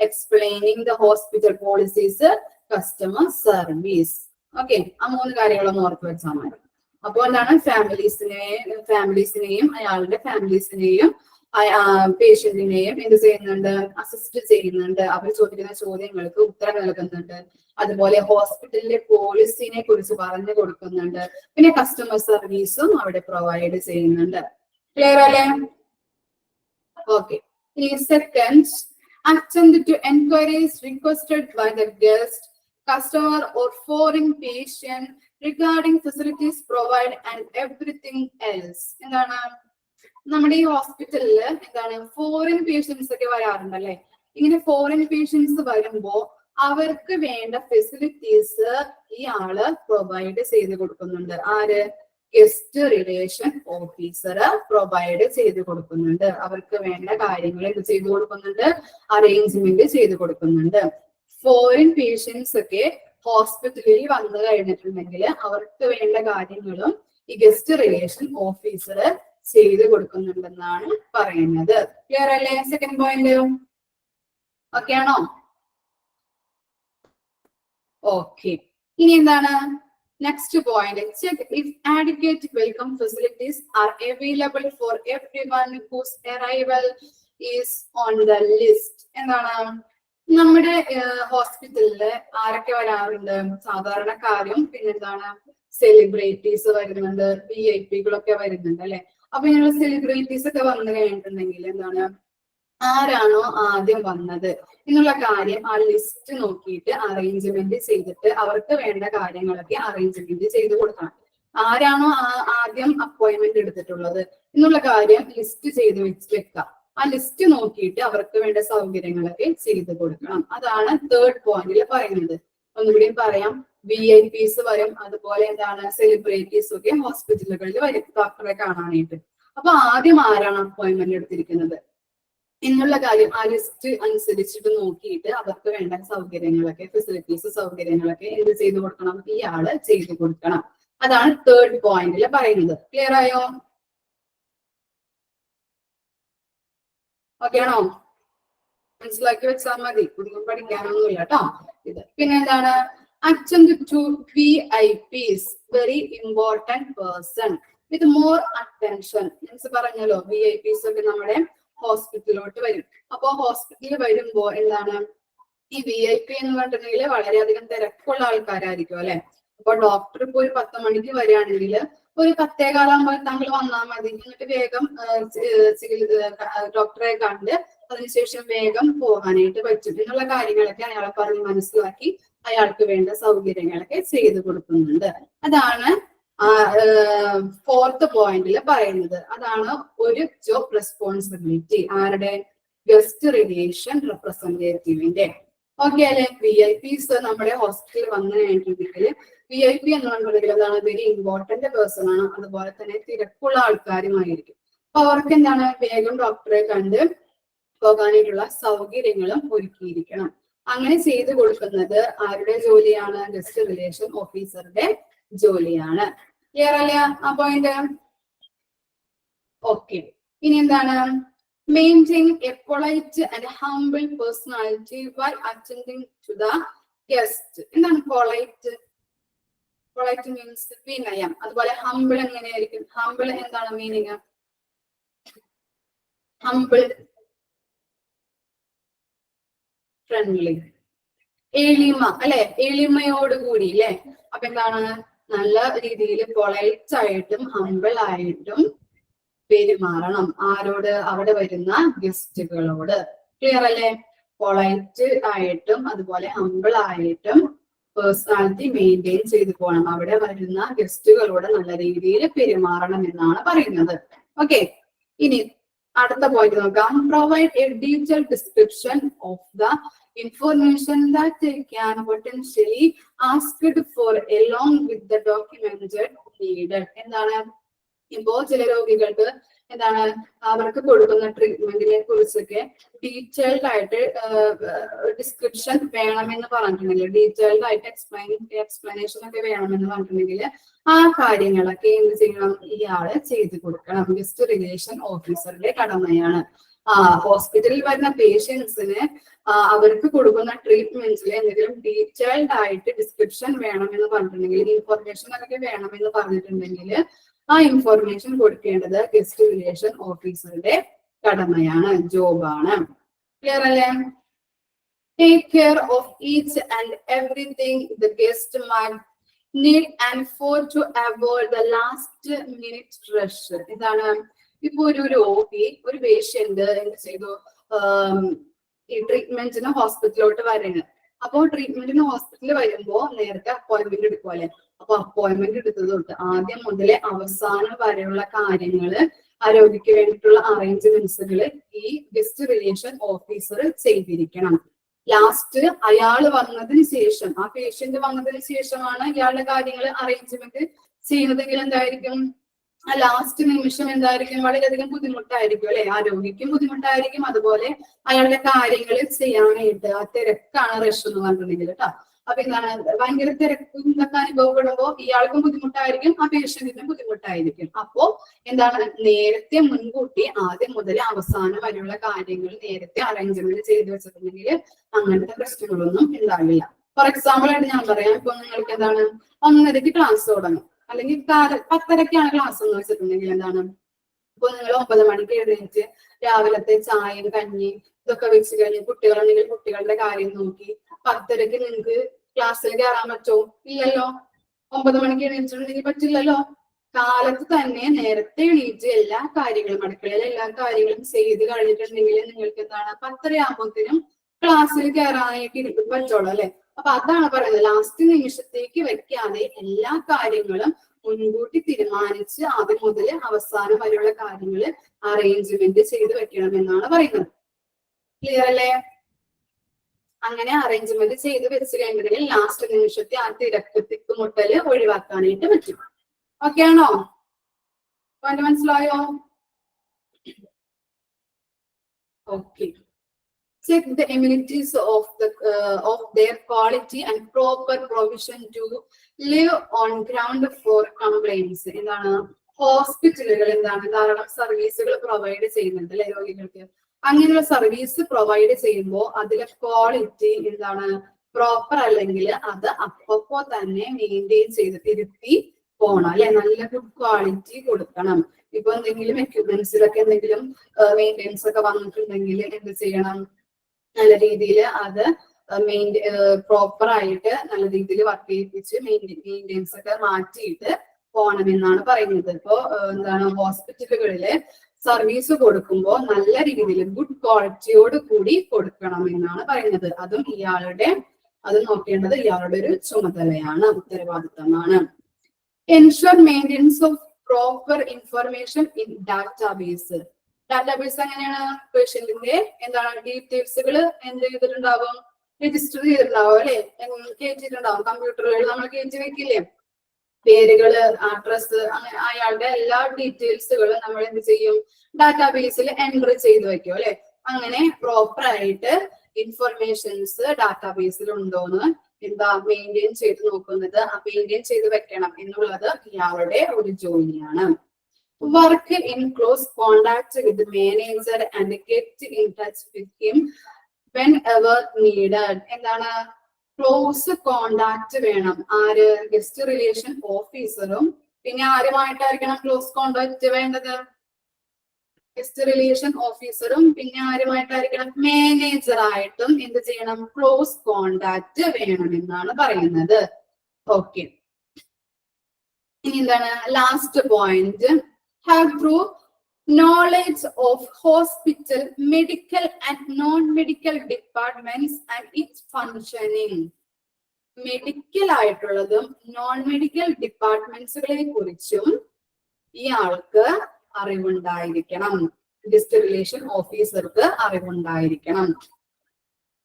explaining the hospital policies, customer service. Okay, ആ മൂന്ന് കാര്യങ്ങളൊന്നും ഓർത്ത് വെച്ചാൽ മതി. അപ്പോൾ എന്താണ്? ഫാമിലീസിനെയും അയാളുടെ ഫാമിലീസിനെയും പേഷ്യന്റിനെയും എന്ത് ചെയ്യുന്നുണ്ട്, അസിസ്റ്റ് ചെയ്യുന്നുണ്ട്, അവർ ചോദിക്കുന്ന ചോദ്യങ്ങൾക്ക് ഉത്തരം നൽകുന്നുണ്ട്. അതുപോലെ ഹോസ്പിറ്റലിലെ പോളിസിനെ കുറിച്ച് പറഞ്ഞു കൊടുക്കുന്നുണ്ട്. പിന്നെ കസ്റ്റമർ സർവീസും അവിടെ പ്രൊവൈഡ് ചെയ്യുന്നുണ്ട്. ക്ലിയർ അല്ലേ? ഓക്കെ. ഇനി second, attend to enquiries requested by the guest, customer or foreign patient regarding facilities provided and everything else. എന്താണ് നമ്മുടെ ഈ ഹോസ്പിറ്റലിൽ എന്താണ് ഫോറിൻ പേഷ്യൻസ് ഒക്കെ വരാറുണ്ടല്ലേ. ഇങ്ങനെ ഫോറിൻ പേഷ്യൻസ് വരുമ്പോ അവർക്ക് വേണ്ട ഫെസിലിറ്റീസ് ഇയാള് പ്രൊവൈഡ് ചെയ്ത് കൊടുക്കുന്നുണ്ട്. ആര്? ഗസ്റ്റ് റിലേഷൻ ഓഫീസർ പ്രൊവൈഡ് ചെയ്ത് കൊടുക്കുന്നുണ്ട്. അവർക്ക് വേണ്ട കാര്യങ്ങൾ ഇത് ചെയ്തു കൊടുക്കുന്നുണ്ട്, അറേഞ്ച്മെന്റ് ചെയ്ത് കൊടുക്കുന്നുണ്ട്. ഫോറിൻ പേഷ്യൻസ് ഒക്കെ ഹോസ്പിറ്റലിൽ വന്നു കഴിഞ്ഞിട്ടുണ്ടെങ്കിൽ അവർക്ക് വേണ്ട കാര്യങ്ങളും ഈ ഗസ്റ്റ് റിലേഷൻ ഓഫീസർ ചെയ്ത് കൊടുക്കുന്നുണ്ടെന്നാണ് പറയുന്നത്. ക്ലിയർ അല്ലേ? സെക്കൻഡ് പോയിന്റ് ഓക്കെ ആണോ? ഓക്കെ. ഇനി എന്താണ് next point? Check if adequate welcome facilities are available for everyone whose arrival is on the list. എന്താണ് നമ്മുടെ ഹോസ്പിറ്റലില് ആരൊക്കെ വരാറുണ്ട്? സാധാരണക്കാരും പിന്നെന്താണ് സെലിബ്രിറ്റീസ് വരുന്നുണ്ട്, VIP-കളൊക്കെ വരുന്നുണ്ട് അല്ലെ. അപ്പൊ ഇങ്ങനെയുള്ള സെലിബ്രിറ്റീസ് ഒക്കെ വന്നു കഴിഞ്ഞിട്ടുണ്ടെങ്കിൽ എന്താണ് ആരാണോ ആദ്യം വന്നത് എന്നുള്ള കാര്യം ആ ലിസ്റ്റ് നോക്കിയിട്ട് അറേഞ്ച്മെന്റ് ചെയ്തിട്ട് അവർക്ക് വേണ്ട കാര്യങ്ങളൊക്കെ അറേഞ്ച്മെന്റ് ചെയ്ത് കൊടുക്കണം. ആരാണോ ആദ്യം അപ്പോയിന്റ്മെന്റ് എടുത്തിട്ടുള്ളത് എന്നുള്ള കാര്യം ലിസ്റ്റ് ചെയ്ത് വെക്കാം. ആ ലിസ്റ്റ് നോക്കിയിട്ട് അവർക്ക് വേണ്ട സൗകര്യങ്ങളൊക്കെ ചെയ്ത് കൊടുക്കണം. അതാണ് തേർഡ് പോയിന്റിൽ പറയുന്നത്. ഒന്നുകൂടി പറയാം. VIPs വരും, അതുപോലെ എന്താണ് സെലിബ്രിറ്റീസ് ഒക്കെ ഹോസ്പിറ്റലുകളിൽ വരും ഡോക്ടറെ കാണാനായിട്ട്. അപ്പൊ ആദ്യം ആരാണ് അപ്പോയിന്റ്മെന്റ് എടുത്തിരിക്കുന്നത് എന്നുള്ള കാര്യം ആ ലിസ്റ്റ് അനുസരിച്ചിട്ട് നോക്കിയിട്ട് അവർക്ക് വേണ്ട സൗകര്യങ്ങളൊക്കെ ഫെസിലിറ്റീസ് സൗകര്യങ്ങളൊക്കെ എന്ത് ചെയ്തു കൊടുക്കണം? ഇയാള് ചെയ്തു കൊടുക്കണം. അതാണ് തേർഡ് പോയിന്റിൽ പറയുന്നത്. ക്ലിയർ ആയോ? ഓക്കെ ആണോ? മനസ്സിലാക്കി വെച്ചാൽ മതി, ഒന്നും പഠിക്കാനൊന്നുമില്ല കേട്ടോ ഇത്. പിന്നെ എന്താണ്? attend to VIPs, very important person with more attention. Means പറഞ്ഞല്ലോ VIPs ഒക്കെ നമ്മുടെ ഹോസ്പിറ്റലിലോട്ട് വരും. അപ്പൊ ഹോസ്പിറ്റലിൽ വരുമ്പോ എന്താണ് ഈ VIP എന്ന് പറഞ്ഞിട്ടുണ്ടെങ്കിൽ വളരെയധികം തിരക്കുള്ള ആൾക്കാരായിരിക്കും അല്ലെ. അപ്പൊ ഡോക്ടർ ഇപ്പൊ ഒരു 10 മണിക്ക് വരികയാണെങ്കിൽ ഒരു 10:15 താങ്കൾ വന്നാൽ മതി. എന്നിട്ട് വേഗം ഡോക്ടറെ കണ്ട് അതിനുശേഷം വേഗം പോകാനായിട്ട് പറ്റും എന്നുള്ള കാര്യങ്ങളൊക്കെ അയാളെ പറഞ്ഞ് മനസ്സിലാക്കി അയാൾക്ക് വേണ്ട സൗകര്യങ്ങളൊക്കെ ചെയ്തു കൊടുക്കുന്നുണ്ട്. അതാണ് ഫോർത്ത് പോയിന്റിൽ പറയുന്നത്. അതാണ് ഒരു ജോബ് റെസ്പോൺസിബിലിറ്റി ആരുടെ? ഗസ്റ്റ് റിലേഷൻ റെപ്രസെന്റേറ്റീവിന്റെ. ഓക്കെ അല്ലെ? VIPs നമ്മുടെ ഹോസ്പിറ്റലിൽ വന്നു കഴിഞ്ഞിട്ടുണ്ടെങ്കിൽ VIP എന്ന് പറഞ്ഞിട്ടുണ്ടെങ്കിൽ അതാണ് വെരി ഇമ്പോർട്ടന്റ് പേഴ്സൺ ആണ്. അതുപോലെ തന്നെ തിരക്കുള്ള ആൾക്കാരുമായിരിക്കും. അപ്പൊ അവർക്ക് എന്താണ് വേഗം ഡോക്ടറെ കണ്ട് പോകാനായിട്ടുള്ള സൗകര്യങ്ങളും ഒരുക്കിയിരിക്കണം. അങ്ങനെ ചെയ്തു കൊടുക്കുന്നത് ആരുടെ ജോലിയാണ്? ഗസ്റ്റ് റിലേഷൻ ഓഫീസറുടെ ജോലിയാണ്. ക്ലിയർ അല്ലേ ആ പോയിന്റ്? ഓക്കെ. ഇനി എന്താണ്? Maintain A polite and humble personality while attending to the guest. എന്താണ് പൊളൈറ്റ്? പൊളൈറ്റ് മീൻസ് വിനയം. അതുപോലെ ഹംബിൾ എങ്ങനെയായിരിക്കും? ഹംബിൾ എന്താണ് മീനിങ്? ഹംബിൾ ഫ്രണ്ട്ലി, എളിമ അല്ലെ, എളിമയോടുകൂടി അല്ലെ. അപ്പൊ എന്താണ്? നല്ല രീതിയിൽ പൊളൈറ്റ് ആയിട്ടും ഹംബിൾ ആയിട്ടും പെരുമാറണം. ആരോട്? അവിടെ വരുന്ന ഗസ്റ്റുകളോട്. ക്ലിയർ അല്ലേ? പൊളൈറ്റ് ആയിട്ടും അതുപോലെ ഹംബിൾ ആയിട്ടും പേഴ്സണാലിറ്റി മെയിൻറ്റെയിൻ ചെയ്തു പോകണം. അവിടെ വരുന്ന ഗസ്റ്റുകളോട് നല്ല രീതിയിൽ പെരുമാറണം എന്നാണ് പറയുന്നത്. ഓക്കെ. ഇനി അടുത്ത പോയിന്റ് നോക്കാം. Provide A detailed description of the information that they can potentially asked for along with the documented needed. എന്താണ്? ഇപ്പോ ചില രോഗികൾക്ക് എന്താണ് അവർക്ക് കൊടുക്കുന്ന ട്രീറ്റ്മെന്റിനെ കുറിച്ചൊക്കെ ഡീറ്റെയിൽഡ് ആയിട്ട് ഡിസ്ക്രിപ്ഷൻ വേണമെന്ന് പറഞ്ഞിട്ടുണ്ടെങ്കിൽ, ഡീറ്റെയിൽഡ് ആയിട്ട് എക്സ്പ്ലനേഷൻ ഒക്കെ വേണമെന്ന് പറഞ്ഞിട്ടുണ്ടെങ്കിൽ ആ കാര്യങ്ങളൊക്കെ എന്ത് ചെയ്യണം? ഇയാള് ചെയ്തു കൊടുക്കണം. ഗസ്റ്റ് റിലേഷൻ ഓഫീസറുടെ കടമയാണ്. ഹോസ്പിറ്റലിൽ വരുന്ന പേഷ്യൻസിന് അവർക്ക് കൊടുക്കുന്ന ട്രീറ്റ്മെന്റ്സിൽ എന്തെങ്കിലും ഡീറ്റെയിൽഡ് ആയിട്ട് ഡിസ്ക്രിപ്ഷൻ വേണമെന്ന് പറഞ്ഞിട്ടുണ്ടെങ്കിൽ, ഇൻഫർമേഷൻ ഒക്കെ വേണമെന്ന് പറഞ്ഞിട്ടുണ്ടെങ്കിൽ ആ ഇൻഫർമേഷൻ കൊടുക്കേണ്ടത് ഗസ്റ്റ് റിലേഷൻ ഓഫീസറുടെ കടമയാണ്, ജോബാണ്. ക്ലിയർ അല്ലേ? Take care of each and everything the guest might need and for to avoid the last minute rush. ഇതാണ് ഇപ്പൊ ഒരു രോഗി, ഒരു പേഷ്യന്റ് എന്ത് ചെയ്തു, ഈ ട്രീറ്റ്മെന്റിന് ഹോസ്പിറ്റലിലോട്ട് വരുന്നത്. അപ്പോ ട്രീറ്റ്മെന്റിന് ഹോസ്പിറ്റലിൽ വരുമ്പോ നേരത്തെ അപ്പോയിന്റ്മെന്റ് എടുക്കുമല്ലേ. അപ്പൊ അപ്പോയിന്റ്മെന്റ് എടുത്തത് തൊട്ട് ആദ്യം മുതലേ അവസാനം വരെയുള്ള കാര്യങ്ങള്, ആരോഗ്യക്ക് വേണ്ടിയിട്ടുള്ള അറേഞ്ച്മെന്റ്സുകള് ഈ ഗസ്റ്റ് റിലേഷൻ ഓഫീസർ ചെയ്തിരിക്കണം. ലാസ്റ്റ് അയാള് വന്നതിന് ശേഷം, ആ പേഷ്യന്റ് വന്നതിന് ശേഷമാണ് ഇയാളുടെ കാര്യങ്ങൾ അറേഞ്ച്മെന്റ് ചെയ്യുന്നതെങ്കിൽ എന്തായിരിക്കും, ആ ലാസ്റ്റ് നിമിഷം എന്തായിരിക്കും, വളരെയധികം ബുദ്ധിമുട്ടായിരിക്കും അല്ലെ. ആ രോഗിക്കും ബുദ്ധിമുട്ടായിരിക്കും, അതുപോലെ അയാളുടെ കാര്യങ്ങൾ ചെയ്യാനായിട്ട് ആ തിരക്കാണ് റഷ് എന്ന് പറഞ്ഞിട്ടുണ്ടെങ്കിൽ കേട്ടോ. അപ്പൊ എന്താണ്, ഭയങ്കര തിരക്കും ഇതൊക്കെ അനുഭവപ്പെടുമ്പോ ഇയാൾക്കും ബുദ്ധിമുട്ടായിരിക്കും, ആ പേഷ്യന്റിനും ബുദ്ധിമുട്ടായിരിക്കും. അപ്പോ എന്താണ്, നേരത്തെ മുൻകൂട്ടി ആദ്യം മുതൽ അവസാനം വരെയുള്ള കാര്യങ്ങൾ നേരത്തെ അറേഞ്ച്മെന്റ് ചെയ്ത് വെച്ചിട്ടുണ്ടെങ്കിൽ അങ്ങനത്തെ പ്രശ്നങ്ങളൊന്നും ഉണ്ടാവില്ല. ഫോർ എക്സാമ്പിൾ ആയിട്ട് ഞാൻ പറയാം, ഇപ്പൊ നിങ്ങൾക്ക് എന്താണ് 1:30 ക്ലാസ് തുടങ്ങും, അല്ലെങ്കിൽ 10:30ക്കാണ് ക്ലാസ് എന്ന് വെച്ചിട്ടുണ്ടെങ്കിൽ എന്താണ്, ഇപ്പൊ നിങ്ങൾ 9 മണിക്ക് എഴുന്നേറ്റ് രാവിലത്തെ ചായയും കഞ്ഞിയും ഇതൊക്കെ വെച്ച് കഴിഞ്ഞ് കുട്ടികളുണ്ടെങ്കിൽ കുട്ടികളുടെ കാര്യം നോക്കി 10:30ക്ക് നിങ്ങൾക്ക് ക്ലാസ്സിൽ കയറാൻ പറ്റുമോ? ഇല്ലല്ലോ. 9 മണിക്ക് എണീച്ചിട്ടുണ്ടെങ്കിൽ പറ്റില്ലല്ലോ. കാലത്ത് തന്നെ നേരത്തെ എണീറ്റ് എല്ലാ കാര്യങ്ങളും, അടുക്കളയിലെ എല്ലാ കാര്യങ്ങളും ചെയ്ത് കഴിഞ്ഞിട്ടുണ്ടെങ്കിൽ നിങ്ങൾക്ക് എന്താണ് 10:30 ആകുമ്പോഴത്തേനും ക്ലാസ്സിൽ കയറാനായിട്ട് പറ്റുള്ളൂ അല്ലെ. അപ്പൊ അതാണ് പറയുന്നത്, ലാസ്റ്റ് നിമിഷത്തേക്ക് വെക്കാതെ എല്ലാ കാര്യങ്ങളും മുൻകൂട്ടി തീരുമാനിച്ച് ആദ്യം മുതൽ അവസാനം വരെയുള്ള കാര്യങ്ങൾ അറേഞ്ച്മെന്റ് ചെയ്ത് വെക്കണം എന്നാണ് പറയുന്നത്. ക്ലിയർ അല്ലേ? അങ്ങനെ അറേഞ്ച്മെന്റ് ചെയ്ത് വെച്ച് കഴിഞ്ഞിട്ടുണ്ടെങ്കിൽ ലാസ്റ്റ് നിമിഷത്തെ ആ തിരക്കുമുട്ടല് ഒഴിവാക്കാനായിട്ട് പറ്റും. ഓക്കെ ആണോ? മനസ്സിലായോ? Okay. Check the amenities of their quality and proper provision to live on ground for complaints. എന്താണ്, ഹോസ്പിറ്റലുകൾ എന്താണ് ധാരാളം സർവീസുകൾ പ്രൊവൈഡ് ചെയ്യുന്നുണ്ട് അല്ലെ രോഗികൾക്ക്. അങ്ങനെയുള്ള സർവീസ് പ്രൊവൈഡ് ചെയ്യുമ്പോൾ അതിലെ ക്വാളിറ്റി എന്താണ്, പ്രോപ്പർ അല്ലെങ്കിൽ അത് അപ്പപ്പോ തന്നെ മെയിൻറ്റെയിൻ ചെയ്ത് തിരുത്തി പോണം അല്ലെ. നല്ല ഗുഡ് ക്വാളിറ്റി കൊടുക്കണം. ഇപ്പൊ എന്തെങ്കിലും എക്യുപ്മെന്റ്സിലൊക്കെ എന്തെങ്കിലും മെയിൻ്റെനൻസ് ഒക്കെ വന്നിട്ടുണ്ടെങ്കിൽ എന്ത് ചെയ്യണം, നല്ല രീതിയിൽ അത് പ്രോപ്പർ ആയിട്ട് നല്ല രീതിയിൽ വർക്ക് ചെയ്യിപ്പിച്ച് മെയിൻ്റെനൻസ് ഒക്കെ മാറ്റിയിട്ട് പോകണമെന്നാണ് പറയുന്നത്. ഇപ്പോ എന്താണ്, ഹോസ്പിറ്റലുകളില് സർവീസ് കൊടുക്കുമ്പോൾ നല്ല രീതിയിൽ ഗുഡ് ക്വാളിറ്റിയോട് കൂടി കൊടുക്കണം എന്നാണ് പറയുന്നത്. അത് നോക്കേണ്ടത് ഇയാളുടെ ഒരു ചുമതലയാണ്, ഉത്തരവാദിത്തമാണ്. Ensure maintenance of proper information in database. Database എങ്ങനെയാണ്, പേഷ്യന്റിന്റെ എന്താണ് ഡീറ്റെയിൽസുകൾ എന്ത് ചെയ്തിട്ടുണ്ടാവും, രജിസ്റ്റർ ചെയ്തിട്ടുണ്ടാവും അല്ലെ, കയറ്റിയിട്ടുണ്ടാവും. കമ്പ്യൂട്ടറുകളിൽ നമ്മൾ കയറ്റി വെക്കില്ലേ, പേരുകള്, അഡ്രസ്, അങ്ങനെ അയാളുടെ എല്ലാ ഡീറ്റെയിൽസുകളും നമ്മൾ എന്ത് ചെയ്യും, ഡാറ്റാബേസിൽ എൻട്രി ചെയ്ത് വെക്കും അല്ലെ. അങ്ങനെ പ്രോപ്പർ ആയിട്ട് ഇൻഫർമേഷൻസ് ഡാറ്റാബേസിൽ ഉണ്ടോന്ന് എന്താ മെയിൻറ്റെയിൻ ചെയ്ത് നോക്കുന്നത്, മെയിൻറ്റെയിൻ ചെയ്ത് വെക്കണം എന്നുള്ളത് ഇയാളുടെ ഒരു ജോലിയാണ്. Work in close contact with the manager and get in touch with him whenever needed. എന്താണ്, ക്ലോസ് കോണ്ടാക്ട് വേണം. ആര്, ഗസ്റ്റ് റിലേഷൻ ഓഫീസറും. പിന്നെ ആരുമായിട്ടായിരിക്കണം ക്ലോസ് കോണ്ടാക്ട് വേണ്ടത്, ഗസ്റ്റ് റിലേഷൻ ഓഫീസറും. പിന്നെ ആരുമായിട്ടായിരിക്കണം, മാനേജറായിട്ടും എന്ത് ചെയ്യണം, ക്ലോസ് കോണ്ടാക്ട് വേണമെന്നാണ് പറയുന്നത്. ഓക്കെ. ഇനി എന്താണ് last point, have through knowledge of hospital, medical and non-medical departments and its functioning. Medical ആയിട്ടുള്ളതും നോൺ മെഡിക്കൽ ഡിപ്പാർട്ട്മെന്റ്സുകളെ കുറിച്ചും ഇയാൾക്ക് അറിവുണ്ടായിരിക്കണം, ഗസ്റ്റ് റിലേഷൻ ഓഫീസർക്ക് അറിവുണ്ടായിരിക്കണം.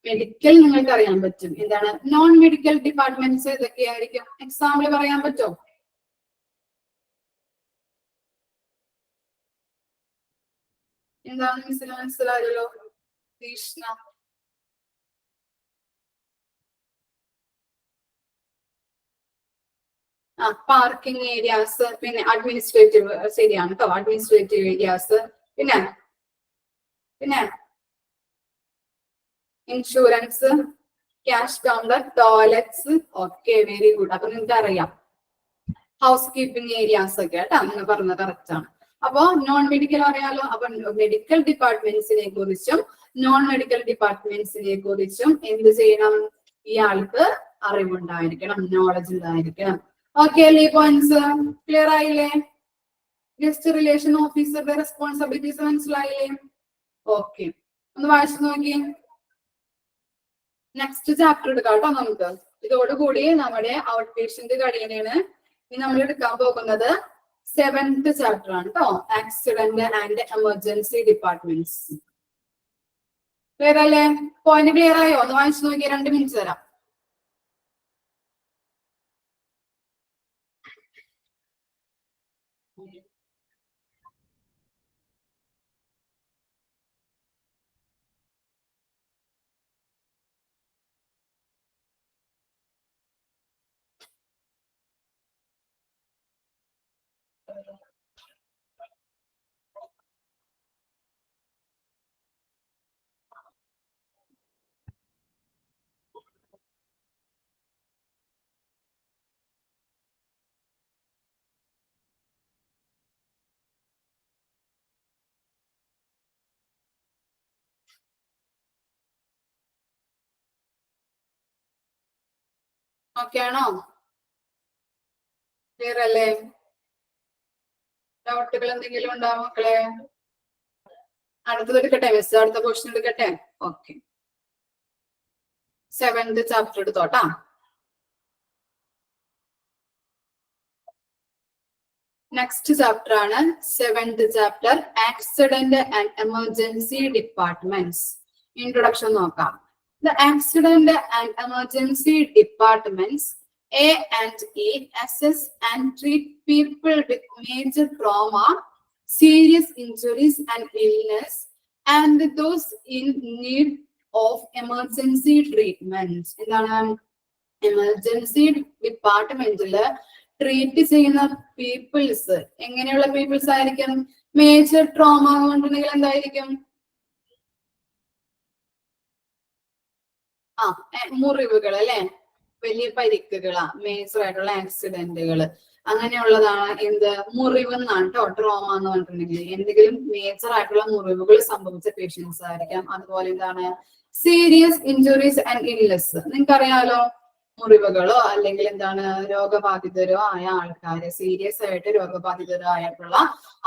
മെഡിക്കൽ നിങ്ങൾക്ക് അറിയാൻ പറ്റും, എന്താണ് നോൺ മെഡിക്കൽ ഡിപ്പാർട്ട്മെന്റ്സ് ഏതൊക്കെയായിരിക്കും, എക്സാമ്പിൾ പറയാൻ പറ്റുമോ? എന്താണ് മിസ്സിന് മനസ്സിലായല്ലോ? കൃഷ്ണ, പാർക്കിംഗ് ഏരിയാസ്, പിന്നെ അഡ്മിനിസ്ട്രേറ്റീവ്, ശരിയാണ് കേട്ടോ, അഡ്മിനിസ്ട്രേറ്റീവ് ഏരിയാസ്, പിന്നെ insurance, cash counter, toilets. Okay, very good. അപ്പൊ നിങ്ങൾക്ക് അറിയാം ഹൗസ് കീപ്പിംഗ് ഏരിയാസ് ഒക്കെ കേട്ടോ, നിങ്ങൾ പറഞ്ഞത് കറക്റ്റ് ആണ്. അപ്പൊ നോൺ മെഡിക്കൽ അറിയാലോ. അപ്പൊ മെഡിക്കൽ ഡിപ്പാർട്ട്മെന്റ്സിനെ കുറിച്ചും നോൺ മെഡിക്കൽ ഡിപ്പാർട്ട്മെന്റ്സിനെ കുറിച്ചും എന്ത് ചെയ്യണം? ഇയാൾക്ക് അറിവുണ്ടായിരിക്കണം, നോളജ് ഉണ്ടായിരിക്കണം. ഓക്കെ അല്ലേ? പോയിന്റ്സ് ക്ലിയർ ആയില്ലേ? ഗസ്റ്റ് റിലേഷൻ ഓഫീസറുടെ റെസ്പോൺസിബിലിറ്റീസ് മനസ്സിലായില്ലേ? ഓക്കെ, ഒന്ന് വായിച്ചു നോക്കി. നെക്സ്റ്റ് ചാപ്റ്റർ എടുക്കാം കേട്ടോ നമുക്ക്. ഇതോടുകൂടി നമ്മുടെ ഔട്ട് പേഷ്യന്റ് കഴിയണേണ്. ഇനി നമ്മൾ എടുക്കാൻ പോകുന്നത് 7th ചാപ്റ്റർ ആണ് കേട്ടോ, accident and emergency departments. Clear അല്ലേ? പോയിന്റ് ക്ലിയർ ആയോ? ഒന്ന് വായിച്ചു നോക്കി, 2 മിനിറ്റ് തരാം. ഓക്കെ ആണോ? ക്ലിയർ അല്ലേ? ഡൗട്ടുകൾ എന്തെങ്കിലും ഉണ്ടോ മക്കളെ? അടുത്തത് എടുക്കട്ടെ മിസ്, അടുത്ത ക്വസ്റ്റ്യൻ എടുക്കട്ടെ. ഓക്കെ, 7th ചാപ്റ്റർ എടുത്തോട്ടാ. നെക്സ്റ്റ് ചാപ്റ്റർ ആണ് 7th chapter, accident and emergency departments. Introduction നോക്കാം. The accident and emergency departments A and E assess and treat people with major trauma, serious injuries and illness, and those in need of emergency treatment. എന്താണ് എമർജൻസി ഡിപ്പാർട്ട്മെന്റില് ട്രീറ്റ് ചെയ്യുന്ന പീപ്പിൾസ് എങ്ങനെയുള്ള പീപ്പിൾസ് ആയിരിക്കും? മേജർ ട്രോമ കൊണ്ടുണ്ടെങ്കിൽ എന്തായിരിക്കും? മുറിവുകൾ അല്ലെ, വലിയ പരിക്കുകളാ, മേജർ ആയിട്ടുള്ള ആക്സിഡന്റുകൾ, അങ്ങനെയുള്ളതാണ് എന്ത്? മുറിവ് എന്നാണ് കേട്ടോ ട്രോമ എന്ന് പറഞ്ഞിട്ടുണ്ടെങ്കിൽ. എന്തെങ്കിലും മേജർ ആയിട്ടുള്ള മുറിവുകൾ സംഭവിച്ച പേഷ്യൻസ് ആയിരിക്കാം. അതുപോലെ എന്താണ്? Serious injuries and illness. നിങ്ങൾക്ക് അറിയാലോ, മുറിവുകളോ അല്ലെങ്കിൽ എന്താണ് രോഗബാധിതരോ ആയ ആൾക്കാരെ, സീരിയസ് ആയിട്ട് രോഗബാധിതരോ ആയിട്ടുള്ള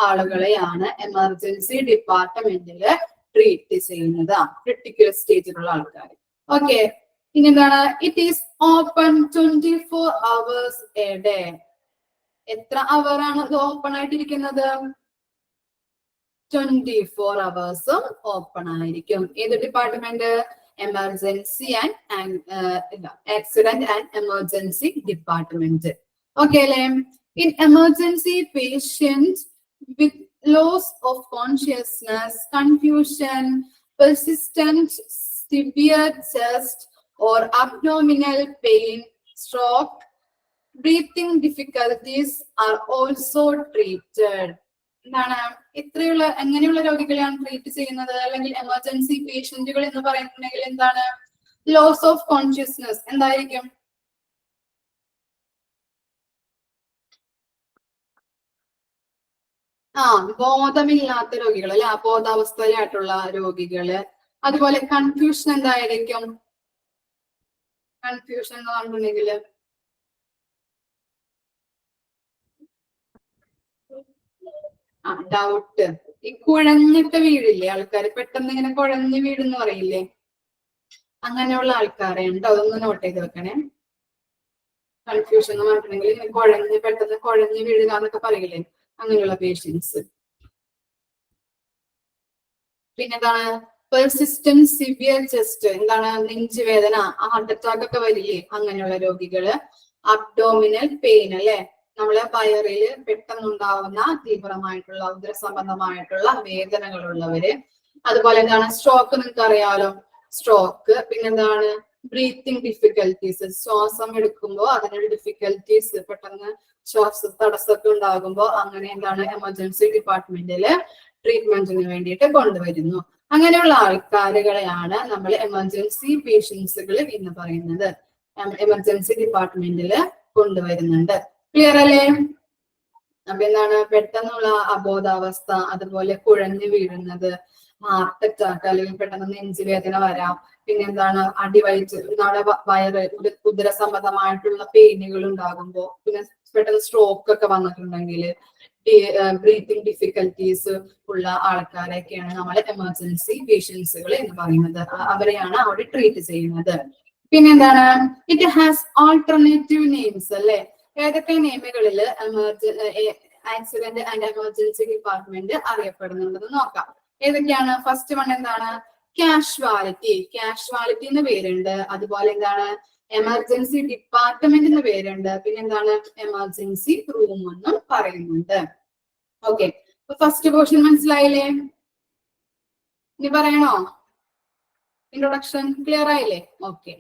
ആളുകളെയാണ് എമർജൻസി ഡിപ്പാർട്ട്മെന്റില് ട്രീറ്റ് ചെയ്യുന്നത്, ക്രിട്ടിക്കൽ സ്റ്റേജിലുള്ള ആൾക്കാർ. ഓക്കെ, ഇനി എന്താണ്? It is open 24 hours A day. എത്ര അവർ ആണ് ഇത് ഓപ്പൺ ആയിട്ടിരിക്കുന്നത്? 24 hours ഓപ്പൺ ആയിരിക്കും. ഏത് department? Emergency and accident and emergency department. Okay അല്ലേ? In emergency patient with loss of consciousness, confusion, persistent severe chest or abdominal pain, stroke, breathing difficulties are also treated. എന്താണ്? ഇത്രയുള്ള എങ്ങനെയുള്ള രോഗികളെയാണ് ട്രീറ്റ് ചെയ്യുന്നത്? അല്ലെങ്കിൽ എമർജൻസി പേഷ്യന്റുകൾ എന്ന് പറയുന്നുണ്ടെങ്കിൽ എന്താണ്? ലോസ് ഓഫ് കോൺഷ്യസ്നസ് എന്തായിരിക്കും? ബോധമില്ലാത്ത രോഗികൾ അല്ലെ, അബോധാവസ്ഥയിലായിട്ടുള്ള രോഗികള്. അതുപോലെ കൺഫ്യൂഷൻ എന്തായിരിക്കും? കൺഫ്യൂഷൻ എന്ന് പറഞ്ഞിട്ടുണ്ടെങ്കിൽ ഡൗട്ട്, ഈ കുഴഞ്ഞിട്ട് വീഴില്ലേ ആൾക്കാർ, പെട്ടെന്ന് ഇങ്ങനെ കുഴഞ്ഞു വീടെന്ന് പറയില്ലേ, അങ്ങനെയുള്ള ആൾക്കാരെ ഉണ്ട്. അതൊന്ന് നോട്ട് ചെയ്ത് വെക്കണേ. കൺഫ്യൂഷൻ എന്ന് പറഞ്ഞിട്ടുണ്ടെങ്കിൽ ഇങ്ങനെ പെട്ടെന്ന് കുഴഞ്ഞു വീഴുക എന്നൊക്കെ പറയില്ലേ, അങ്ങനെയുള്ള പേഷ്യൻസ്. പിന്നെന്താണ്? പെർസിസ്റ്റന്റ് സിവിയർ ചെസ്റ്റ്, എന്താണ്? നെഞ്ചുവേദന, ഹാർട്ട് അറ്റാക്ക് ഒക്കെ വരില്ലേ, അങ്ങനെയുള്ള രോഗികള്. അബ്ഡോമിനൽ പെയിൻ അല്ലെ, നമ്മളെ വയറില് പെട്ടെന്നുണ്ടാവുന്ന തീവ്രമായിട്ടുള്ള ഉദരസംബന്ധമായിട്ടുള്ള വേദനകളുള്ളവര്. അതുപോലെ എന്താണ്? സ്ട്രോക്ക്, നിങ്ങൾക്ക് അറിയാലോ സ്ട്രോക്ക്. പിന്നെന്താണ്? ബ്രീത്തിങ് ഡിഫിക്കൽറ്റീസ്, ശ്വാസം എടുക്കുമ്പോൾ അതിനൊരു ഡിഫിക്കൽറ്റീസ്, പെട്ടെന്ന് ശ്വാസ തടസ്സമൊക്കെ ഉണ്ടാകുമ്പോൾ അങ്ങനെ എന്താണ്? എമർജൻസി ഡിപ്പാർട്ട്മെന്റില് ട്രീറ്റ്മെന്റിന് വേണ്ടിയിട്ട് കൊണ്ടുവരുന്നു. അങ്ങനെയുള്ള ആൾക്കാരുകളെയാണ് നമ്മൾ എമർജൻസി പേഷ്യൻസുകൾ എന്ന് പറയുന്നത്. എമർജൻസി ഡിപ്പാർട്ട്മെന്റില് കൊണ്ടുവരുന്നുണ്ട്. ക്ലിയർ അല്ലേ? അപ്പൊ എന്താണ് പെട്ടെന്നുള്ള അബോധാവസ്ഥ, അതുപോലെ കുഴഞ്ഞു വീഴുന്നത്, ഹാർട്ട് അറ്റാക്ക് അല്ലെങ്കിൽ പെട്ടെന്ന് നെഞ്ചുവേദന വരാം. പിന്നെ എന്താണ് അടിവയറ്റ്, നമ്മുടെ വയറ് ഉദര സംബന്ധമായിട്ടുള്ള പെയിനുകൾ ഉണ്ടാകുമ്പോൾ, പിന്നെ പെട്ടെന്ന് സ്ട്രോക്ക് ഒക്കെ വന്നിട്ടുണ്ടെങ്കിൽ, ബ്രീത്തിങ് ഡിഫിക്കൽറ്റീസ് ഉള്ള ആൾക്കാരെയൊക്കെയാണ് നമ്മൾ എമർജൻസി പേഷ്യൻസുകൾ എന്ന് പറയുന്നത്. അവരെയാണ് അവിടെ ട്രീറ്റ് ചെയ്യുന്നത്. പിന്നെ എന്താണ്, ഇറ്റ് ഹാസ് ആൾട്ടർനേറ്റീവ് നെയിംസ് അല്ലെ. ഏതൊക്കെ നെയിമുകളിൽ ആക്സിഡന്റ് ആൻഡ് എമർജൻസി ഡിപ്പാർട്ട്മെന്റ് അറിയപ്പെടുന്നുണ്ടെന്ന് നോക്കാം. ഏതൊക്കെയാണ്? ഫസ്റ്റ് വൺ എന്താണ്? കാഷ്വാലിറ്റി. കാഷ്വാലിറ്റി എന്ന് പേരുണ്ട്. അതുപോലെ എന്താണ്? എമർജൻസി ഡിപ്പാർട്ട്മെന്റ് എന്ന് പേരുണ്ട്. പിന്നെ എന്താണ്? എമർജൻസി റൂം എന്നും പറയുന്നുണ്ട്. ഓക്കെ, അപ്പൊ ഫസ്റ്റ് പോർഷൻ മനസ്സിലായില്ലേ? ഇനി പറയണോ? ഇൻട്രൊഡക്ഷൻ ക്ലിയർ ആയില്ലേ? ഓക്കെ.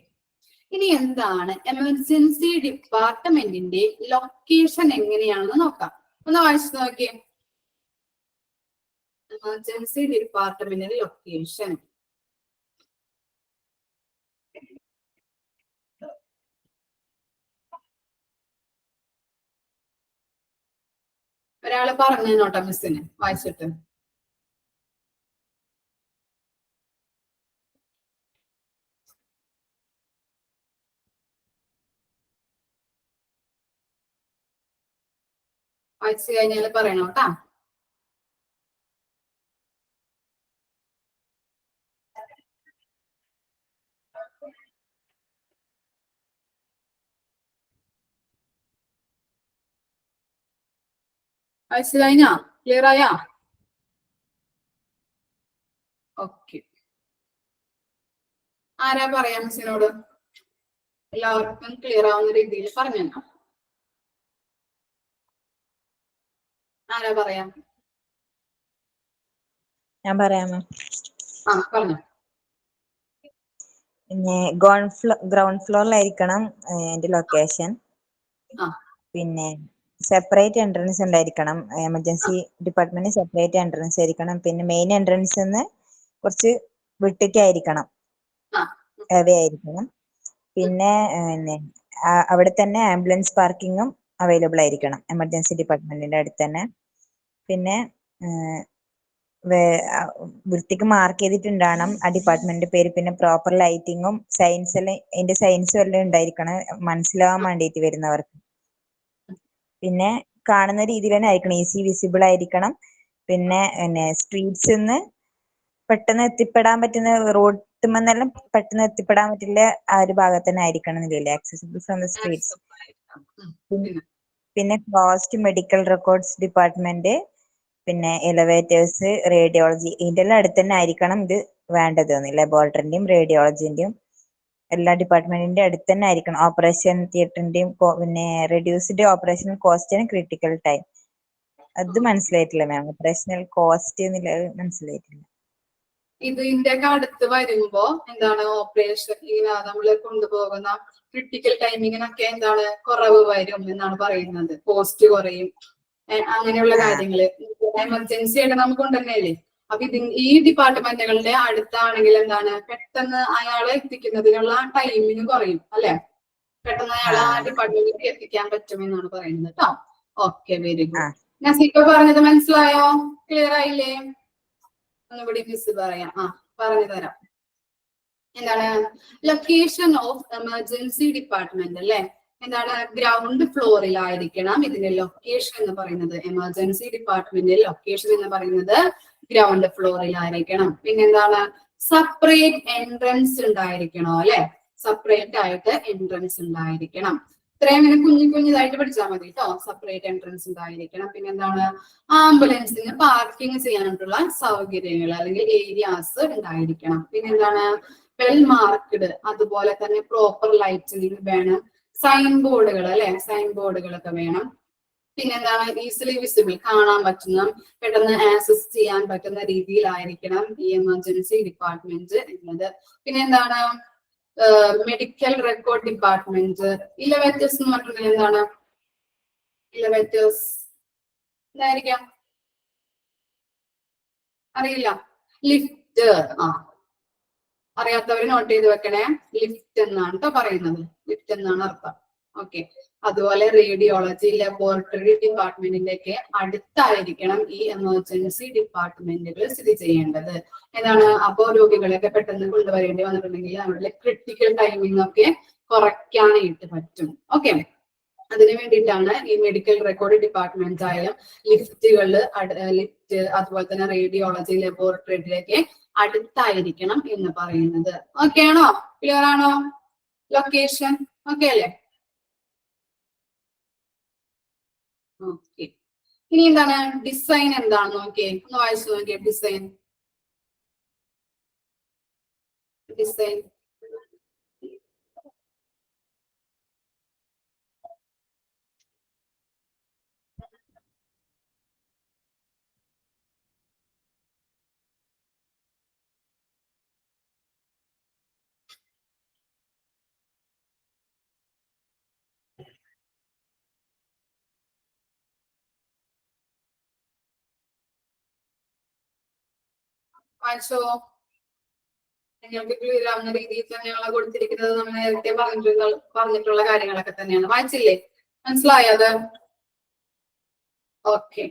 ഇനി എന്താണ് എമർജൻസി ഡിപ്പാർട്ട്മെന്റിന്റെ ലൊക്കേഷൻ എങ്ങനെയാണെന്ന് നോക്കാം. ഒന്ന് വായിച്ചു നോക്കിയേ. എമർജൻസി ഡിപ്പാർട്ട്മെന്റിന്റെ ലൊക്കേഷൻ. ഒരാള് പറഞ്ഞു നോട്ടാ മിസ്സിന് വായിച്ചിട്ട്. വായിച്ചു കഴിഞ്ഞാൽ പറയണം കേട്ടാ. വായിച്ചു കഴിഞ്ഞാ? ക്ലിയർ ആയാ? ഓക്കെ. ആരാ പറയാ മിസ്സിനോട്? എല്ലാവർക്കും ക്ലിയർ ആവുന്ന രീതിയിൽ പറഞ്ഞു. ആരാ പറയാ? ഞാൻ പറയാമോ? ആ പറഞ്ഞു. പിന്നെ ഗ്രൗണ്ട് ഫ്ലോറിലായിരിക്കണം എന്റെ ലൊക്കേഷൻ. പിന്നെ സെപ്പറേറ്റ് എൻട്രൻസ് ഉണ്ടായിരിക്കണം. എമർജൻസി ഡിപ്പാർട്ട്മെന്റ് സെപ്പറേറ്റ് എൻട്രൻസ് ആയിരിക്കണം. പിന്നെ മെയിൻ എൻട്രൻസ് കുറച്ച് വിട്ടിട്ടായിരിക്കണം, അവേ ആയിരിക്കണം. പിന്നെ അവിടെ തന്നെ ആംബുലൻസ് പാർക്കിങ്ങും അവൈലബിൾ ആയിരിക്കണം എമർജൻസി ഡിപ്പാർട്ട്മെന്റിന്റെ അടുത്ത് തന്നെ. പിന്നെ വൃത്തിക്ക് മാർക്ക് ചെയ്തിട്ടുണ്ടാകണം ആ ഡിപ്പാർട്ട്മെന്റ് പേര്. പിന്നെ പ്രോപ്പർ ലൈറ്റിങ്ങും അതിന്റെ സയൻസും എല്ലാം ഉണ്ടായിരിക്കണം മനസ്സിലാവാൻ വേണ്ടിയിട്ട് വരുന്നവർക്ക്. പിന്നെ കാണുന്ന രീതിയിൽ തന്നെ ആയിരിക്കണം, ഈസി വിസിബിൾ ആയിരിക്കണം. പിന്നെ സ്ട്രീറ്റ്സ് പെട്ടെന്ന് എത്തിപ്പെടാൻ പറ്റുന്ന, റോഡുമെന്നെല്ലാം പെട്ടെന്ന് എത്തിപ്പെടാൻ പറ്റില്ല ആ ഒരു ഭാഗത്ത് തന്നെ ആയിരിക്കണം എന്നില്ല, ആക്സസിബിൾ ഫ്രം ദ സ്ട്രീറ്റ്സ്. പിന്നെ കോസ്റ്റ് മെഡിക്കൽ റെക്കോർഡ്സ് ഡിപ്പാർട്ട്മെന്റ്, പിന്നെ എലവേറ്റേഴ്സ്, റേഡിയോളജി, ഇതിന്റെ എല്ലാം അടുത്ത് തന്നെ ആയിരിക്കണം ഇത് വേണ്ടത്. ലബോറട്ടറിന്റെയും റേഡിയോളജിന്റെയും എല്ലാ ഡിപ്പാർട്ട്മെന്റിന്റെ അടുത്ത് തന്നെ ആയിരിക്കണം. ഓപ്പറേഷൻ തിയേറ്ററിന്റെയും പിന്നെ reduced operational cost and critical time. അത് മനസ്സിലായിട്ടില്ല മാം. ഓപ്പറേഷണൽ കോസ്റ്റ് എന്നുള്ളത് മനസ്സിലായിട്ടില്ല. ഇതിന്റെ ഒക്കെ അടുത്ത് വരുമ്പോ എന്താണ് ഓപ്പറേഷൻ നമ്മൾ കൊണ്ടുപോകുന്ന ക്രിട്ടിക്കൽ ടൈമിങ്ങിനൊക്കെ എന്താണ് കുറവ് വരും എന്നാണ് പറയുന്നത്. കോസ്റ്റ് കുറയും, അങ്ങനെയുള്ള കാര്യങ്ങള്. എമർജൻസി ആയിട്ട് നമുക്ക് ഉണ്ടെന്നല്ലേ. അപ്പൊ ഈ ഡിപ്പാർട്ട്മെന്റുകളുടെ അടുത്താണെങ്കിൽ എന്താണ് പെട്ടെന്ന് അയാളെ എത്തിക്കുന്നതിനുള്ള ടൈമിങ് കുറയും അല്ലെ. പെട്ടെന്ന് അയാളെ ആ ഡിപ്പാർട്ട്മെന്റിലേക്ക് എത്തിക്കാൻ പറ്റുമെന്നാണ് പറയുന്നത് കേട്ടോ. Okay, very good. നസീക്ക പറഞ്ഞത് മനസ്സിലായോ? ക്ലിയർ ആയില്ലേ? ഒന്നുകൂടി മിസ് പറയാം. പറഞ്ഞു തരാം. എന്താണ് ലൊക്കേഷൻ ഓഫ് എമർജൻസി ഡിപ്പാർട്ട്മെന്റ് അല്ലെ. എന്താണ് ഗ്രൗണ്ട് ഫ്ലോറിലായിരിക്കണം ഇതിന്റെ ലൊക്കേഷൻ എന്ന് പറയുന്നത്. എമർജൻസി ഡിപ്പാർട്ട്മെന്റിന്റെ ലൊക്കേഷൻ എന്ന് പറയുന്നത് ഗ്രൗണ്ട് ഫ്ലോറിലായിരിക്കണം. പിന്നെന്താണ് സെപ്പറേറ്റ് എൻട്രൻസ് ഉണ്ടായിരിക്കണോ അല്ലെ. സെപ്പറേറ്റ് ആയിട്ട് എൻട്രൻസ് ഉണ്ടായിരിക്കണം. ഇത്രയും കുഞ്ഞിതായിട്ട് പഠിച്ചാൽ മതി കേട്ടോ. സെപ്പറേറ്റ് എൻട്രൻസ് ഉണ്ടായിരിക്കണം. പിന്നെ എന്താണ് ആംബുലൻസിന് പാർക്കിംഗ് ചെയ്യാനായിട്ടുള്ള സൗകര്യങ്ങൾ അല്ലെങ്കിൽ ഏരിയാസ് ഉണ്ടായിരിക്കണം. പിന്നെ എന്താണ് വെൽ മാർക്ക്ഡ്, അതുപോലെ തന്നെ പ്രോപ്പർ ലൈറ്റിനിങ് വേണം. സൈൻ ബോർഡുകൾ അല്ലെ, സൈൻ ബോർഡുകളൊക്കെ വേണം. പിന്നെ എന്താണ് ഈസിലി വിസിബിൾ, കാണാൻ പറ്റുന്ന, പെട്ടെന്ന് ആക്സസ് ചെയ്യാൻ പറ്റുന്ന രീതിയിലായിരിക്കണം ഈ എമർജൻസി ഡിപ്പാർട്ട്മെന്റ് എന്നത്. പിന്നെ എന്താണ് മെഡിക്കൽ റെക്കോർഡ് ഡിപ്പാർട്ട്മെന്റ്. ഇലവേറ്റേഴ്സ് എന്ന് പറഞ്ഞിട്ടുണ്ടെങ്കിൽ എന്താണ് ഇലവേറ്റേഴ്സ് എന്തായിരിക്കാം അറിയില്ല. ലിഫ്റ്റ്. അറിയാത്തവര് നോട്ട് ചെയ്ത് വെക്കണേ. ലിഫ്റ്റ് എന്നാണ് കേട്ടോ പറയുന്നത്. ലിഫ്റ്റ് എന്നാണ് അർത്ഥം. ഓക്കെ. അതുപോലെ റേഡിയോളജി ലബോറട്ടറി ഡിപ്പാർട്ട്മെന്റിന്റെയൊക്കെ അടുത്തായിരിക്കണം ഈ എമർജൻസി ഡിപ്പാർട്ട്മെന്റുകൾ സ്ഥിതി ചെയ്യേണ്ടത്. എന്താണ്, അപ്പോ രോഗികളെയൊക്കെ പെട്ടെന്ന് കൊണ്ടുവരേണ്ടി വന്നിട്ടുണ്ടെങ്കിൽ അവരുടെ ക്രിട്ടിക്കൽ ടൈമിംഗ് ഒക്കെ കുറയ്ക്കാനായിട്ട് പറ്റും. ഓക്കെ. അതിനു വേണ്ടിയിട്ടാണ് ഈ മെഡിക്കൽ റെക്കോർഡ് ഡിപ്പാർട്ട്മെന്റ് ആയാലും ലിഫ്റ്റ് അതുപോലെ തന്നെ റേഡിയോളജി ലബോറട്ടറിയിലേക്ക് അടുത്തായിരിക്കണം എന്ന് പറയുന്നത്. ഓക്കെ ആണോ? ക്ലിയർ ആണോ? ലൊക്കേഷൻ ഓക്കെ അല്ലേ? ഓക്കെ. ഇനി എന്താണ് ഡിസൈൻ എന്താണെന്ന് നോക്കിയേ, ഒന്ന് വായിച്ചു നോക്കിയേ. ഡിസൈൻ വായിച്ചോ? നിങ്ങൾക്ക് ക്ലിയർ ആവുന്ന രീതിയിൽ തന്നെയാണ് കൊടുത്തിരിക്കുന്നത്. നമ്മൾ നേരത്തെ പറഞ്ഞിട്ടുള്ള കാര്യങ്ങളൊക്കെ തന്നെയാണ്. വായിച്ചില്ലേ? മനസ്സിലായോ അത്? ഓക്കെ.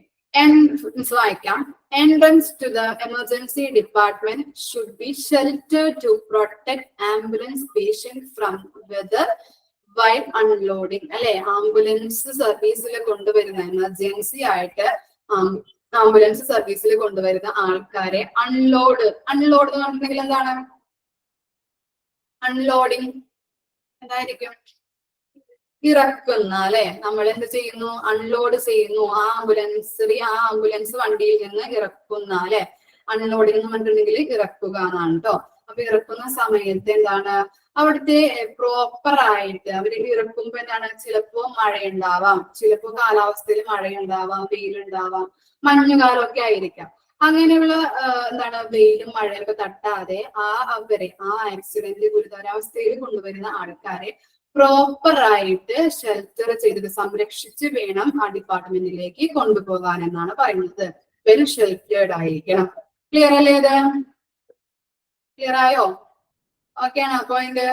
വായിക്കാം. Entrance to the emergency department should be sheltered to protect ambulance patient from weather while unloading. അല്ലെ, ആംബുലൻസ് സർവീസിൽ കൊണ്ടുവരുന്ന എമർജൻസി ആയിട്ട് ആംബുലൻസ് സർവീസിൽ കൊണ്ടുവരുന്ന ആൾക്കാരെ അൺലോഡ് എന്ന് പറഞ്ഞിട്ടുണ്ടെങ്കിൽ എന്താണ് അൺലോഡിങ്? എന്തായിരിക്കും? ഇറക്കുന്ന. അല്ലെ, നമ്മൾ എന്ത് ചെയ്യുന്നു? അൺലോഡ് ചെയ്യുന്നു. ആ ആംബുലൻസ് വണ്ടിയിൽ നിന്ന് ഇറക്കുന്ന. അല്ലെ, അൺലോഡിങ് എന്ന് പറഞ്ഞിട്ടുണ്ടെങ്കിൽ ഇറക്കുക എന്നാണ് കേട്ടോ. അപ്പൊ ഇറക്കുന്ന സമയത്ത് എന്താണ് അവിടുത്തെ പ്രോപ്പർ ആയിട്ട് അവര് ഇറക്കുമ്പോ എന്താണ്, ചിലപ്പോ മഴയുണ്ടാവാം, ചിലപ്പോ കാലാവസ്ഥയിൽ മഴയുണ്ടാവാം, വെയിലുണ്ടാവാം, മഞ്ഞുകാലമൊക്കെ ആയിരിക്കാം. അങ്ങനെയുള്ള എന്താണ് വെയിലും മഴയൊക്കെ തട്ടാതെ ആ ആക്സിഡന്റ് ഗുരുതരാവസ്ഥയിൽ കൊണ്ടുവരുന്ന ആൾക്കാരെ പ്രോപ്പർ ആയിട്ട് ഷെൽട്ടർ ചെയ്ത് സംരക്ഷിച്ച് വേണം ആ ഡിപ്പാർട്ട്മെന്റിലേക്ക് കൊണ്ടുപോകാൻ എന്നാണ് പറയുന്നത്. വെൽ ഷെൽട്ടേർഡ് ആയിരിക്കണം. ക്ലിയർ അല്ലേ? ഇത് ക്ലിയർ ആയോ? ഓക്കെ ആണ്. അപ്പൊ അതിന്റെ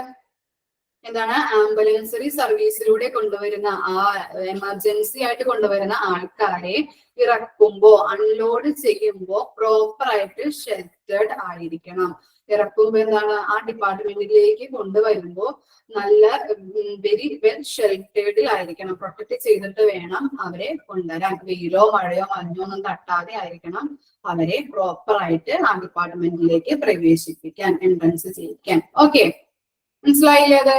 എന്താണ് ആംബുലൻസറി സർവീസിലൂടെ കൊണ്ടുവരുന്ന എമർജൻസി ആയിട്ട് കൊണ്ടുവരുന്ന ആൾക്കാരെ ഇറക്കുമ്പോ അൺലോഡ് ചെയ്യുമ്പോ പ്രോപ്പർ ആയിട്ട് ഷെൽട്ടേർഡ് ആയിരിക്കണം. ഇറക്കുമ്പോ എന്താണ് ആ ഡിപ്പാർട്ട്മെന്റിലേക്ക് കൊണ്ടുവരുമ്പോ നല്ല വെരി വെൽ ഷെൽട്ടേർഡിൽ ആയിരിക്കണം. പ്രൊട്ടക്ട് ചെയ്തിട്ട് വേണം അവരെ കൊണ്ടുവരാൻ. വെയിലോ മഴയോ മഞ്ഞോ ഒന്നും തട്ടാതെ ആയിരിക്കണം അവരെ പ്രോപ്പർ ആയിട്ട് ആ ഡിപ്പാർട്ട്മെന്റിലേക്ക് പ്രവേശിപ്പിക്കാൻ, എൻട്രൻസ് ചെയ്യിക്കാൻ. ഓക്കെ, മനസ്സിലായില്ലേ അത്?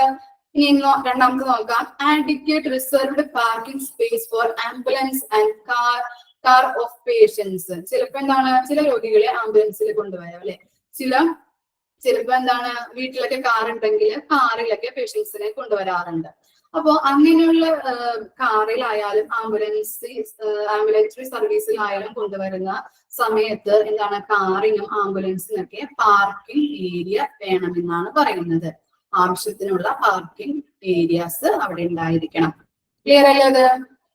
ഇനി രണ്ടാമത് നോക്കാം. Adequate reserved parking space for ambulance and car of patients. ചിലപ്പോ എന്താണ് ചില രോഗികളെ ആംബുലൻസിൽ കൊണ്ടുപോയാൽ അല്ലെ, ചിലപ്പോ എന്താണ് വീട്ടിലൊക്കെ കാർ ഉണ്ടെങ്കിൽ കാറിലൊക്കെ പേഷ്യൻസിനെ കൊണ്ടുവരാറുണ്ട്. അപ്പോ അങ്ങനെയുള്ള കാറിലായാലും ആംബുലൻസറി സർവീസിലായാലും കൊണ്ടുവരുന്ന സമയത്ത് എന്താണ് കാറിനും ആംബുലൻസിനൊക്കെ പാർക്കിംഗ് ഏരിയ വേണമെന്നാണ് പറയുന്നത്. ആവശ്യത്തിനുള്ള പാർക്കിംഗ് ഏരിയാസ് അവിടെ ഉണ്ടായിരിക്കണം. ക്ലിയർ അല്ലേ അത്?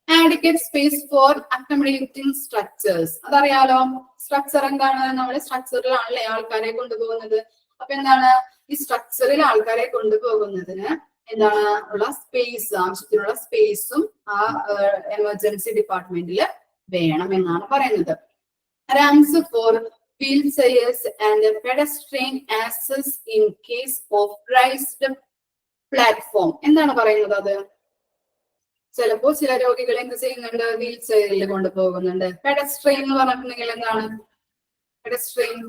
Adequate space for accommodating structures. അതറിയാലോ, സ്ട്രക്ചർ എന്താണ്? നമ്മുടെ സ്ട്രക്ചറിലാണല്ലേ ആൾക്കാരെ കൊണ്ടുപോകുന്നത്. അപ്പൊ എന്താണ് ഈ സ്ട്രക്ചറിൽ ആൾക്കാരെ കൊണ്ടുപോകുന്നതിന് എന്താണ് ഉള്ള സ്പേസ്, ആവശ്യത്തിനുള്ള സ്പേസും ആ എമർജൻസി ഡിപ്പാർട്ട്മെന്റിൽ വേണം എന്നാണ് പറയുന്നത്. Ramps for wheelchairs and pedestrian access in case of raised platform. എന്താണ് പറയുന്നത് അത്? ചിലപ്പോ ചില രോഗികളെ എന്ത് ചെയ്യുന്നുണ്ട്, വീൽ ചെയറിൽ കൊണ്ടുപോകുന്നുണ്ട്. പെഡസ്ട്രെയിൻ എന്ന് പറഞ്ഞിട്ടുണ്ടെങ്കിൽ എന്താണ് പെഡസ്ട്രെയിൻ?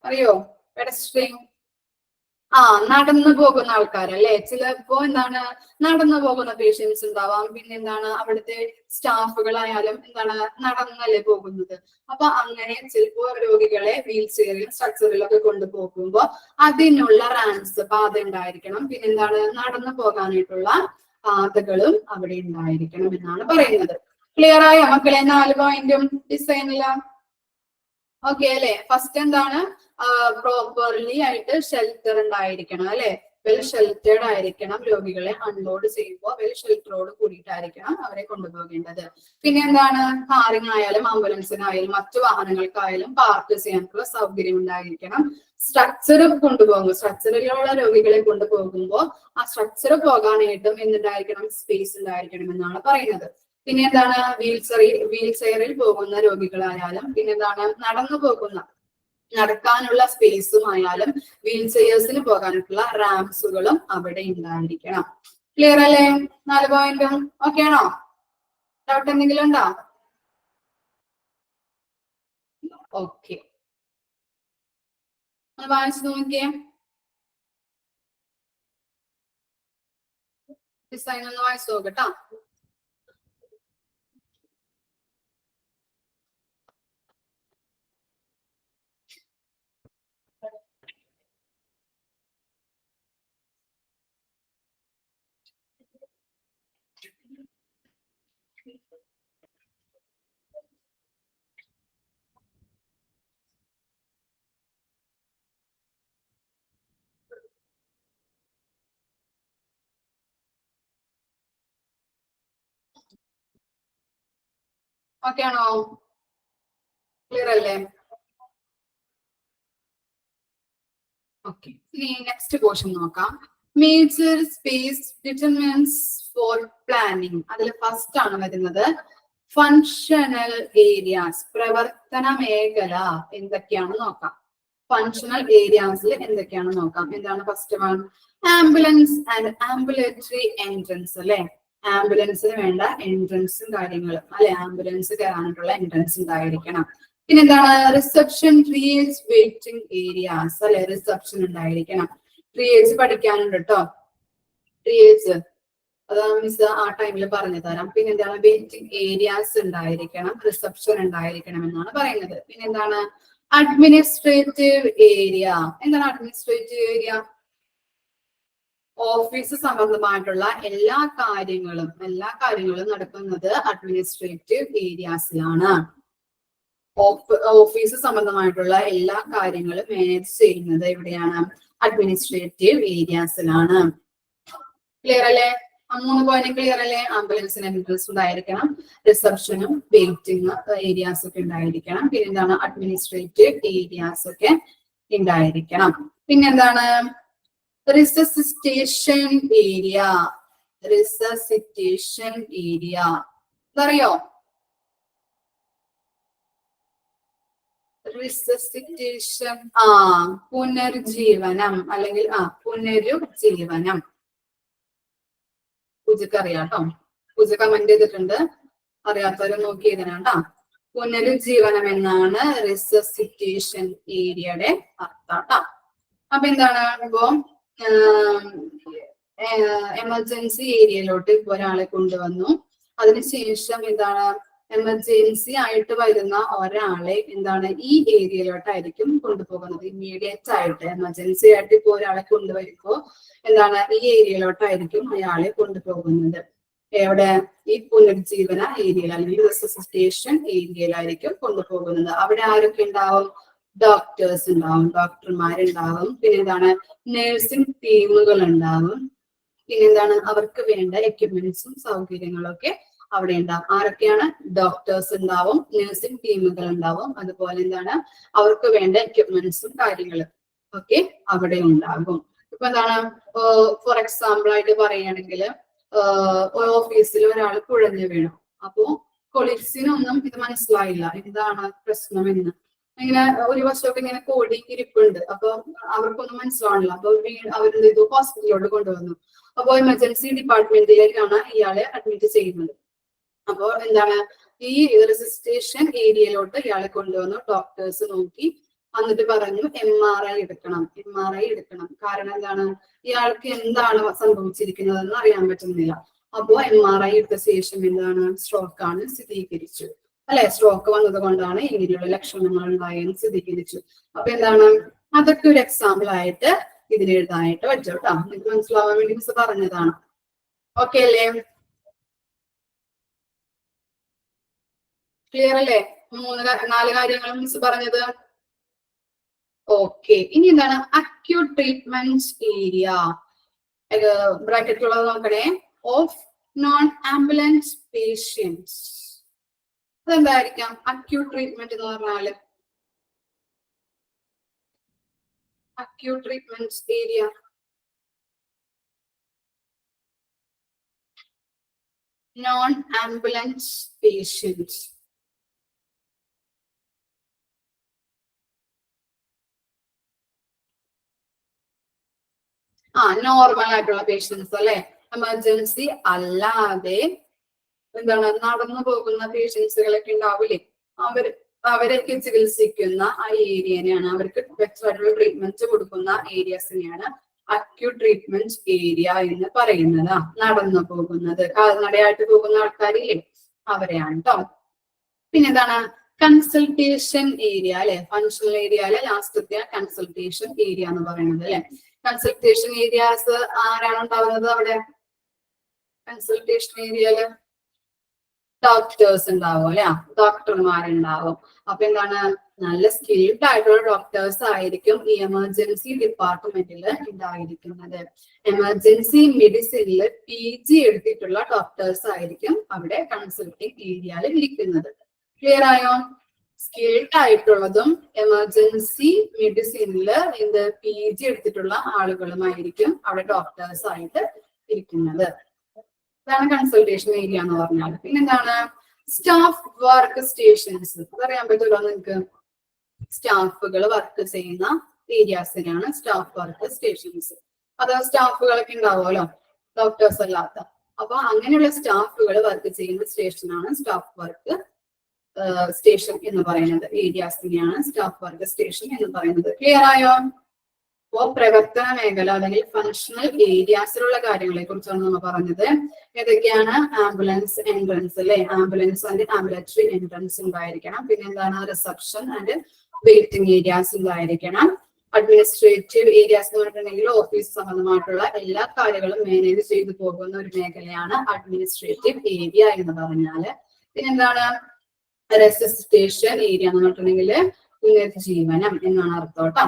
അറിയോ പെഡസ്ട്രെയിൻ? നടന്നു പോകുന്ന ആൾക്കാരല്ലേ. ചിലപ്പോ എന്താണ് നടന്നു പോകുന്ന പേഷ്യൻസ് ഉണ്ടാവാം. പിന്നെ എന്താണ് അവിടുത്തെ സ്റ്റാഫുകളായാലും എന്താണ് നടന്നല്ലേ പോകുന്നത്. അപ്പൊ അങ്ങനെ ചിലപ്പോ രോഗികളെ വീൽ ചെയറിലും സ്ട്രക്ചറിലൊക്കെ കൊണ്ടുപോകുമ്പോ അതിനുള്ള റാംസ് പാത ഉണ്ടായിരിക്കണം. പിന്നെ എന്താണ് നടന്നു പോകാനായിട്ടുള്ള പാതകളും അവിടെ ഉണ്ടായിരിക്കണം എന്നാണ് പറയുന്നത്. ക്ലിയർ ആയോ മക്കളെ? 4 പോയിന്റും ഡിസൈനില ഓക്കെ അല്ലെ? ഫസ്റ്റ് എന്താണ് പ്രോപ്പർലി ആയിട്ട് ഷെൽട്ടർ ഉണ്ടായിരിക്കണം അല്ലെ. വെൽ ഷെൽറ്റേർഡ് ആയിരിക്കണം. രോഗികളെ അൺലോഡ് ചെയ്യുമ്പോൾ വെൽ ഷെൽറ്ററോട് കൂടിയിട്ടായിരിക്കണം അവരെ കൊണ്ടുപോകേണ്ടത്. പിന്നെ എന്താണ്, കാറിങ് ആയാലും ആംബുലൻസിനായാലും മറ്റു വാഹനങ്ങൾക്കായാലും പാർക്ക് ചെയ്യാനുള്ള സൗകര്യം ഉണ്ടായിരിക്കണം. സ്ട്രക്ചർ കൊണ്ടുപോകുമ്പോൾ, സ്ട്രക്ചറിലുള്ള രോഗികളെ കൊണ്ടുപോകുമ്പോൾ ആ സ്ട്രക്ചർ പോകാനായിട്ടും എന്തുണ്ടായിരിക്കണം, സ്പേസ് ഉണ്ടായിരിക്കണം എന്നാണ് പറയുന്നത്. പിന്നെ എന്താണ്, വീൽ ചെയറിൽ പോകുന്ന രോഗികളായാലും, പിന്നെ എന്താണ്, നടക്കാനുള്ള സ്പേസും ആയാലും വീൽ ചെയേഴ്സിന് പോകാനുള്ള റാംസുകളും അവിടെ ഉണ്ടായിരിക്കണം. ക്ലിയർ അല്ലേ? 4 പോയിന്റും ഓക്കെ ആണോ? ഡൗട്ട് എന്തെങ്കിലും ഉണ്ടോ? ഓക്കെ, വായിച്ചു നോക്കിയേ. ഡിസൈൻ ഒന്ന് വായിച്ചു നോക്കട്ടോ. ഓക്കെ ആണോ? ക്ലിയർ അല്ലേ? ഓക്കെ, ഇനി നെക്സ്റ്റ് പോർഷൻ നോക്കാം. Major space determinants for planning. അതിൽ ഫസ്റ്റ് ആണ് വരുന്നത് ഫങ്ഷണൽ ഏരിയാസ്. പ്രവർത്തന മേഖല എന്തൊക്കെയാണ് നോക്കാം. ഫങ്ഷണൽ ഏരിയാസിൽ എന്തൊക്കെയാണ് നോക്കാം. എന്താണ് first one? Ambulance and ambulatory entrance അല്ലെ. ആംബുലൻസിന് വേണ്ട എൻട്രൻസും കാര്യങ്ങളും അല്ലെ, ആംബുലൻസ് കയറാനായിട്ടുള്ള എൻട്രൻസ് ഉണ്ടായിരിക്കണം. പിന്നെ എന്താണ്, റിസപ്ഷൻ, ട്രിയേജ്, വെയിറ്റിംഗ് ഏരിയാസ് അല്ലെ, റിസപ്ഷൻ ഉണ്ടായിരിക്കണം. ട്രിയേജ് പഠിക്കാനുണ്ട് കേട്ടോ. ട്രിയേജ് അതാണ് മിസ് ആ ടൈമിൽ പറഞ്ഞു തരാം. പിന്നെ എന്താണ്, വെയിറ്റിംഗ് ഏരിയാസ് ഉണ്ടായിരിക്കണം, റിസപ്ഷൻ ഉണ്ടായിരിക്കണം എന്നാണ് പറയുന്നത്. പിന്നെ എന്താണ്, അഡ്മിനിസ്ട്രേറ്റീവ് ഏരിയ. എന്താണ് അഡ്മിനിസ്ട്രേറ്റീവ് ഏരിയ? ഓഫീസ് സംബന്ധമായിട്ടുള്ള എല്ലാ കാര്യങ്ങളും നടക്കുന്നത് അഡ്മിനിസ്ട്രേറ്റീവ് ഏരിയാസിലാണ്. ഓഫീസ് സംബന്ധമായിട്ടുള്ള എല്ലാ കാര്യങ്ങളും മാനേജ് ചെയ്യുന്നത് എവിടെയാണ്? അഡ്മിനിസ്ട്രേറ്റീവ് ഏരിയാസിലാണ്. ക്ലിയർ അല്ലേ? 3 പോയിന്റ് ക്ലിയർ അല്ലേ? ആംബുലൻസിന് എൻട്രൻസ് ഉണ്ടായിരിക്കണം, റിസപ്ഷനും വെയിറ്റിംഗ് ഏരിയാസ് ഒക്കെ ഉണ്ടായിരിക്കണം. പിന്നെ എന്താണ്, അഡ്മിനിസ്ട്രേറ്റീവ് ഏരിയാസ് ഒക്കെ ഉണ്ടായിരിക്കണം. പിന്നെന്താണ്, റിസസിറ്റേഷൻ ഏരിയ. റിസസിറ്റേഷൻ ഏരിയ അറിയോ? റിസസിറ്റേഷൻ പുനർജീവനം അല്ലെങ്കിൽ പുനരുജ്ജീവനം. പൂജക്ക് അറിയാട്ടോ, പൂജ കമന്റ് ചെയ്തിട്ടുണ്ട്, അറിയാത്തവരെ നോക്കി എഴുതണേട്ടാ. പുനരുജ്ജീവനം എന്നാണ് റിസസിറ്റേഷൻ ഏരിയയുടെ അർത്ഥം. അപ്പൊ എന്താണ്, ഇപ്പോ എമർജൻസി ഏരിയയിലോട്ട് ഇപ്പൊ ഒരാളെ കൊണ്ടുവന്നു. അതിനുശേഷം എന്താണ്, എമർജൻസി ആയിട്ട് വരുന്ന ഒരാളെ എന്താണ് ഈ ഏരിയയിലോട്ടായിരിക്കും കൊണ്ടുപോകുന്നത്. ഇമ്മീഡിയറ്റ് ആയിട്ട് എമർജൻസി ആയിട്ട് ഇപ്പൊ ഒരാളെ കൊണ്ടുവരുമ്പോ എന്താണ് ഈ ഏരിയയിലോട്ടായിരിക്കും അയാളെ കൊണ്ടുപോകുന്നത്. എവിടെ? ഈ പുനരുജ്ജീവന ഏരിയയിൽ അല്ലെങ്കിൽ റിസസിറ്റേഷൻ ഏരിയയിലായിരിക്കും കൊണ്ടുപോകുന്നത്. അവിടെ ആരൊക്കെ ഉണ്ടാവും? ഡോക്ടേഴ്സ് ഉണ്ടാവും, ഡോക്ടർമാരുണ്ടാവും. പിന്നെ എന്താണ്, നഴ്സിംഗ് ടീമുകൾ ഉണ്ടാവും. പിന്നെന്താണ്, അവർക്ക് വേണ്ട എക്യുപ്മെന്റ്സും സൗകര്യങ്ങളും ഒക്കെ അവിടെ ഉണ്ടാവും. ആരൊക്കെയാണ്? ഡോക്ടേഴ്സ് ഉണ്ടാവും, നഴ്സിംഗ് ടീമുകൾ ഉണ്ടാവും, അതുപോലെ എന്താണ് അവർക്ക് വേണ്ട എക്യുപ്മെന്റ്സും കാര്യങ്ങളും ഒക്കെ അവിടെ ഉണ്ടാകും. ഇപ്പൊ എന്താണ്, ഫോർ എക്സാമ്പിൾ ആയിട്ട് പറയുകയാണെങ്കിൽ ഓഫീസിൽ ഒരാൾ കുഴഞ്ഞു വീണു. അപ്പോ കൊളീഗ്സിനൊന്നും ഇത് മനസ്സിലായില്ല എന്താണ് പ്രശ്നമെന്ന്. ഇങ്ങനെ ഒരു വശമൊക്കെ ഇങ്ങനെ കോടി ഇരിപ്പുണ്ട്. അപ്പൊ അവർക്കൊന്നും മനസ്സിലാവണില്ല. അപ്പൊ അവരെന്ത് ചെയ്തു? ഹോസ്പിറ്റലിലോട്ട് കൊണ്ടുവന്നു. അപ്പൊ എമർജൻസി ഡിപ്പാർട്ട്മെന്റിലേക്കാണ് ഇയാളെ അഡ്മിറ്റ് ചെയ്യുന്നത്. അപ്പോ എന്താണ്, ഈ റെസിസ്റ്റേഷൻ ഏരിയയിലോട്ട് ഇയാളെ കൊണ്ടുവന്നു. ഡോക്ടേഴ്സ് നോക്കി എന്നിട്ട് പറഞ്ഞു MRI എടുക്കണം. കാരണം എന്താണ്, ഇയാൾക്ക് എന്താണ് സംഭവിച്ചിരിക്കുന്നതെന്ന് അറിയാൻ പറ്റുന്നില്ല. അപ്പോ MRI എടുത്ത ശേഷം എന്താണ്, സ്ട്രോക്ക് ആണ് സ്ഥിരീകരിച്ചു അല്ലെ. സ്ട്രോക്ക് വന്നത് കൊണ്ടാണ് ഇങ്ങനെയുള്ള ലക്ഷണങ്ങൾ ഉണ്ടായെന്ന് സ്ഥിരീകരിച്ചു. അപ്പൊ എന്താണ്, അതൊക്കെ ഒരു എക്സാമ്പിൾ ആയിട്ട് ഇതിനെഴുതാനായിട്ട് പറ്റും കേട്ടോ. നിങ്ങൾക്ക് മനസ്സിലാവാൻ വേണ്ടി മിസ് പറഞ്ഞതാണ്. ഓക്കെ അല്ലേ? ക്ലിയർ അല്ലേ? 4 കാര്യങ്ങളും മിസ് പറഞ്ഞത്. ഓക്കെ, ഇനി എന്താണ് അക്യൂട്ട് ട്രീറ്റ്മെന്റ് ഏരിയ. ബ്രാക്കറ്റിലുള്ളത് നോക്കണേ. Of non ambulance patients. അതെന്തായിരിക്കാം? അക്യൂട്ട് ട്രീറ്റ്മെന്റ് എന്ന് പറഞ്ഞാല് acute treatment area. Non-ambulance patients. Normal ആയിട്ടുള്ള പേഷ്യൻസ് അല്ലെ. എമർജൻസി അല്ലാതെ എന്താണ് നടന്നു പോകുന്ന പേഷ്യൻസുകളൊക്കെ ഉണ്ടാവില്ലേ, അവരൊക്കെ ചികിത്സിക്കുന്ന ആ ഏരിയനെയാണ്, അവർക്ക് ബെറ്ററായിട്ടുള്ള ട്രീറ്റ്മെന്റ് കൊടുക്കുന്ന ഏരിയസിനെയാണ് അക്യൂട്ട് ട്രീറ്റ്മെന്റ് ഏരിയ എന്ന് പറയുന്നത്. നടന്നു പോകുന്നത്, കാൽനടയായിട്ട് പോകുന്ന ആൾക്കാരില്ലേ, അവരെയാണ് കേട്ടോ. പിന്നെന്താണ്? കൺസൾട്ടേഷൻ ഏരിയ അല്ലെ. ഫങ്ഷണൽ ഏരിയയിലെ ലാസ്റ്റത്തെ കൺസൾട്ടേഷൻ ഏരിയ എന്ന് പറയുന്നത് അല്ലെ. കൺസൾട്ടേഷൻ ഏരിയാസ് ആരാണ് ഉണ്ടാവുന്നത് അവിടെ? കൺസൾട്ടേഷൻ ഏരിയയില് ഡോക്ടേഴ്സ് ഉണ്ടാവും അല്ലെ, ഡോക്ടർമാരുണ്ടാവും. അപ്പൊ എന്താണ്? നല്ല സ്കിൽഡ് ആയിട്ടുള്ള ഡോക്ടേഴ്സ് ആയിരിക്കും ഈ എമർജൻസി ഡിപ്പാർട്ട്മെന്റിൽ ഉണ്ടായിരിക്കുന്നത്. എമർജൻസി മെഡിസിനിൽ PG എടുത്തിട്ടുള്ള ഡോക്ടേഴ്സ് ആയിരിക്കും അവിടെ കൺസൾട്ടിങ് ഏരിയയിൽ ഇരിക്കുന്നത്. ക്ലിയർ ആയോ? സ്കിൽഡ് ആയിട്ടുള്ളതും എമർജൻസി മെഡിസിനിൽ PG എടുത്തിട്ടുള്ള ആളുകളുമായിരിക്കും അവിടെ ഡോക്ടേഴ്സ് ആയിട്ട് ഇരിക്കുന്നത്. ഇതാണ് കൺസൾട്ടേഷൻ ഏരിയ എന്ന് പറഞ്ഞാൽ. പിന്നെന്താണ്? Staff work stations. അതറിയാൻ പറ്റുമല്ലോ നിങ്ങൾക്ക്. സ്റ്റാഫുകൾ വർക്ക് ചെയ്യുന്ന ഏരിയാസിനാണ് സ്റ്റാഫ് വർക്ക് സ്റ്റേഷൻസ്. അത് സ്റ്റാഫുകളൊക്കെ ഉണ്ടാവുമല്ലോ, ഡോക്ടേഴ്സ് അല്ലാത്ത. അപ്പൊ അങ്ങനെയുള്ള സ്റ്റാഫുകൾ വർക്ക് ചെയ്യുന്ന സ്റ്റേഷനാണ് സ്റ്റാഫ് വർക്ക് സ്റ്റേഷൻ എന്ന് പറയുന്നത്. ഏരിയാസിനെയാണ് സ്റ്റാഫ് വർക്ക് സ്റ്റേഷൻ എന്ന് പറയുന്നത്. ക്ലിയർ ആയോ? അപ്പോ പ്രവർത്തന മേഖല അല്ലെങ്കിൽ ഫങ്ഷണൽ ഏരിയാസിലുള്ള കാര്യങ്ങളെ കുറിച്ചാണ് നമ്മൾ പറഞ്ഞത്. ഏതൊക്കെയാണ്? ആംബുലൻസ് എൻട്രൻസ് അല്ലെ. ആംബുലൻസ് ആൻഡ് ആംബുലറ്ററി എൻട്രൻസ് ഉണ്ടായിരിക്കണം. പിന്നെ എന്താണ്? റിസപ്ഷൻ ആൻഡ് വെയിറ്റിംഗ് ഏരിയാസ് ഉണ്ടായിരിക്കണം. അഡ്മിനിസ്ട്രേറ്റീവ് ഏരിയാസ് എന്ന് പറഞ്ഞിട്ടുണ്ടെങ്കിൽ ഓഫീസ് സംബന്ധമായിട്ടുള്ള എല്ലാ കാര്യങ്ങളും മാനേജ് ചെയ്തു പോകുന്ന ഒരു മേഖലയാണ് അഡ്മിനിസ്ട്രേറ്റീവ് ഏരിയ എന്ന് പറഞ്ഞാല്. പിന്നെന്താണ്? റെസിസ്റ്റേഷൻ ഏരിയ എന്ന് പറഞ്ഞിട്ടുണ്ടെങ്കിൽ പുനരുജ്ജീവനം എന്നാണ് അർത്ഥം കേട്ടോ.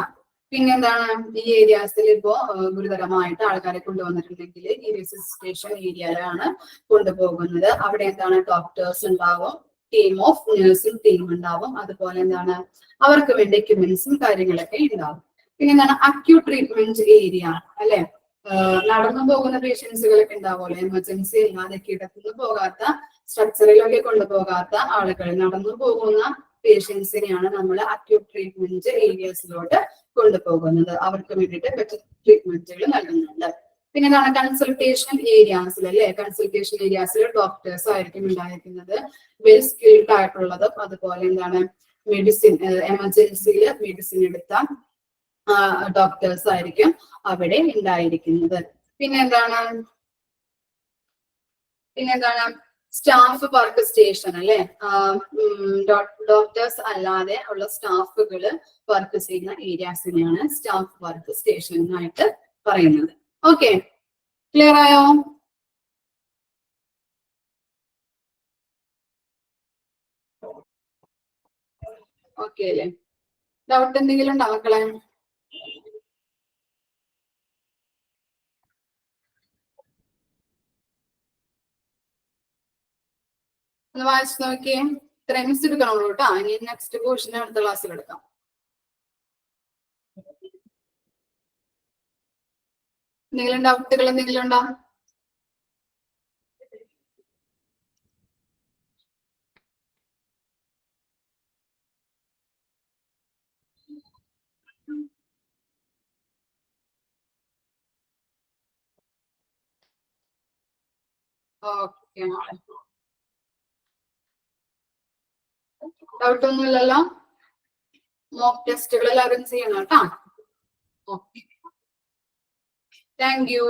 പിന്നെന്താണ്? ഈ ഏരിയാസിൽ ഇപ്പോ ഗുരുതരമായിട്ട് ആൾക്കാരെ കൊണ്ടുവന്നിട്ടുണ്ടെങ്കിൽ ഈ റെസിസ്റ്റേഷൻ ഏരിയയിലാണ് കൊണ്ടുപോകുന്നത്. അവിടെ എന്താണ്? ഡോക്ടേഴ്സ് ഉണ്ടാവും, ടീം ഓഫ് നഴ്സിംഗ് ടീം ഉണ്ടാവും, അതുപോലെ എന്താണ് അവർക്ക് വേണ്ട എക്യുപ്മെന്റ്സും കാര്യങ്ങളൊക്കെ ഉണ്ടാവും. പിന്നെ എന്താണ്? അക്യൂട്ട് ട്രീറ്റ്മെന്റ് ഏരിയ അല്ലെ. നടന്നു പോകുന്ന പേഷ്യൻസുകളൊക്കെ ഉണ്ടാവുമല്ലോ, എമർജൻസി ഇല്ലാതെ കിടന്നു പോകാത്ത, സ്ട്രക്ചറിലൊക്കെ കൊണ്ടുപോകാത്ത ആളുകൾ, നടന്നു പോകുന്ന പേഷ്യൻസിനെയാണ് നമ്മൾ അക്യൂട്ട് ട്രീറ്റ്മെന്റ് ഏരിയസിലോട്ട് കൊണ്ടുപോകുന്നത്. അവർക്ക് വേണ്ടിയിട്ട് ബെറ്റർ ട്രീറ്റ്മെന്റുകൾ നൽകുന്നുണ്ട്. പിന്നെ എന്താണ്? കൺസൾട്ടേഷൻ ഏരിയാസിൽ അല്ലെ. കൺസൾട്ടേഷൻ ഏരിയാസിൽ ഡോക്ടേഴ്സ് ആയിരിക്കും ഉണ്ടായിരിക്കുന്നത്, വെൽ സ്കിൽഡ് ആയിട്ടുള്ളതും. അതുപോലെ എന്താണ്? മെഡിസിൻ, എമർജൻസിയിൽ മെഡിസിൻ എടുത്ത ഡോക്ടേഴ്സ് ആയിരിക്കും അവിടെ ഉണ്ടായിരിക്കുന്നത്. പിന്നെന്താണ്? സ്റ്റാഫ് വർക്ക് സ്റ്റേഷൻ അല്ലെ. ഡോക്ടേഴ്സ് അല്ലാതെ ഉള്ള സ്റ്റാഫുകൾ വർക്ക് ചെയ്യുന്ന ഏരിയാസിനെയാണ് സ്റ്റാഫ് വർക്ക് സ്റ്റേഷൻ എന്നായിട്ട് പറയുന്നത്. ഓക്കെ, ക്ലിയർ ആയോ? ഓക്കെ അല്ലേ? ഡൗട്ട് എന്തെങ്കിലും ഉണ്ടോ മക്കളെ? ഒന്ന് വായിച്ചു നോക്കിയേ. ഇത്രയും മിസ് എടുക്കണുള്ളൂ കേട്ടോ. ഇനി നെക്സ്റ്റ് പോർഷൻ അടുത്ത ക്ലാസ്സിൽ എടുക്കാം. എന്തെങ്കിലും ഡൗട്ടുകൾ എന്തെങ്കിലും ഉണ്ടോ? ഓക്കെ, ഡൗട്ട് ഒന്നുമില്ലല്ലോ. മോക്ക് ടെസ്റ്റുകൾ എല്ലാവരും ചെയ്യണം കേട്ടോ. Okay, thank you.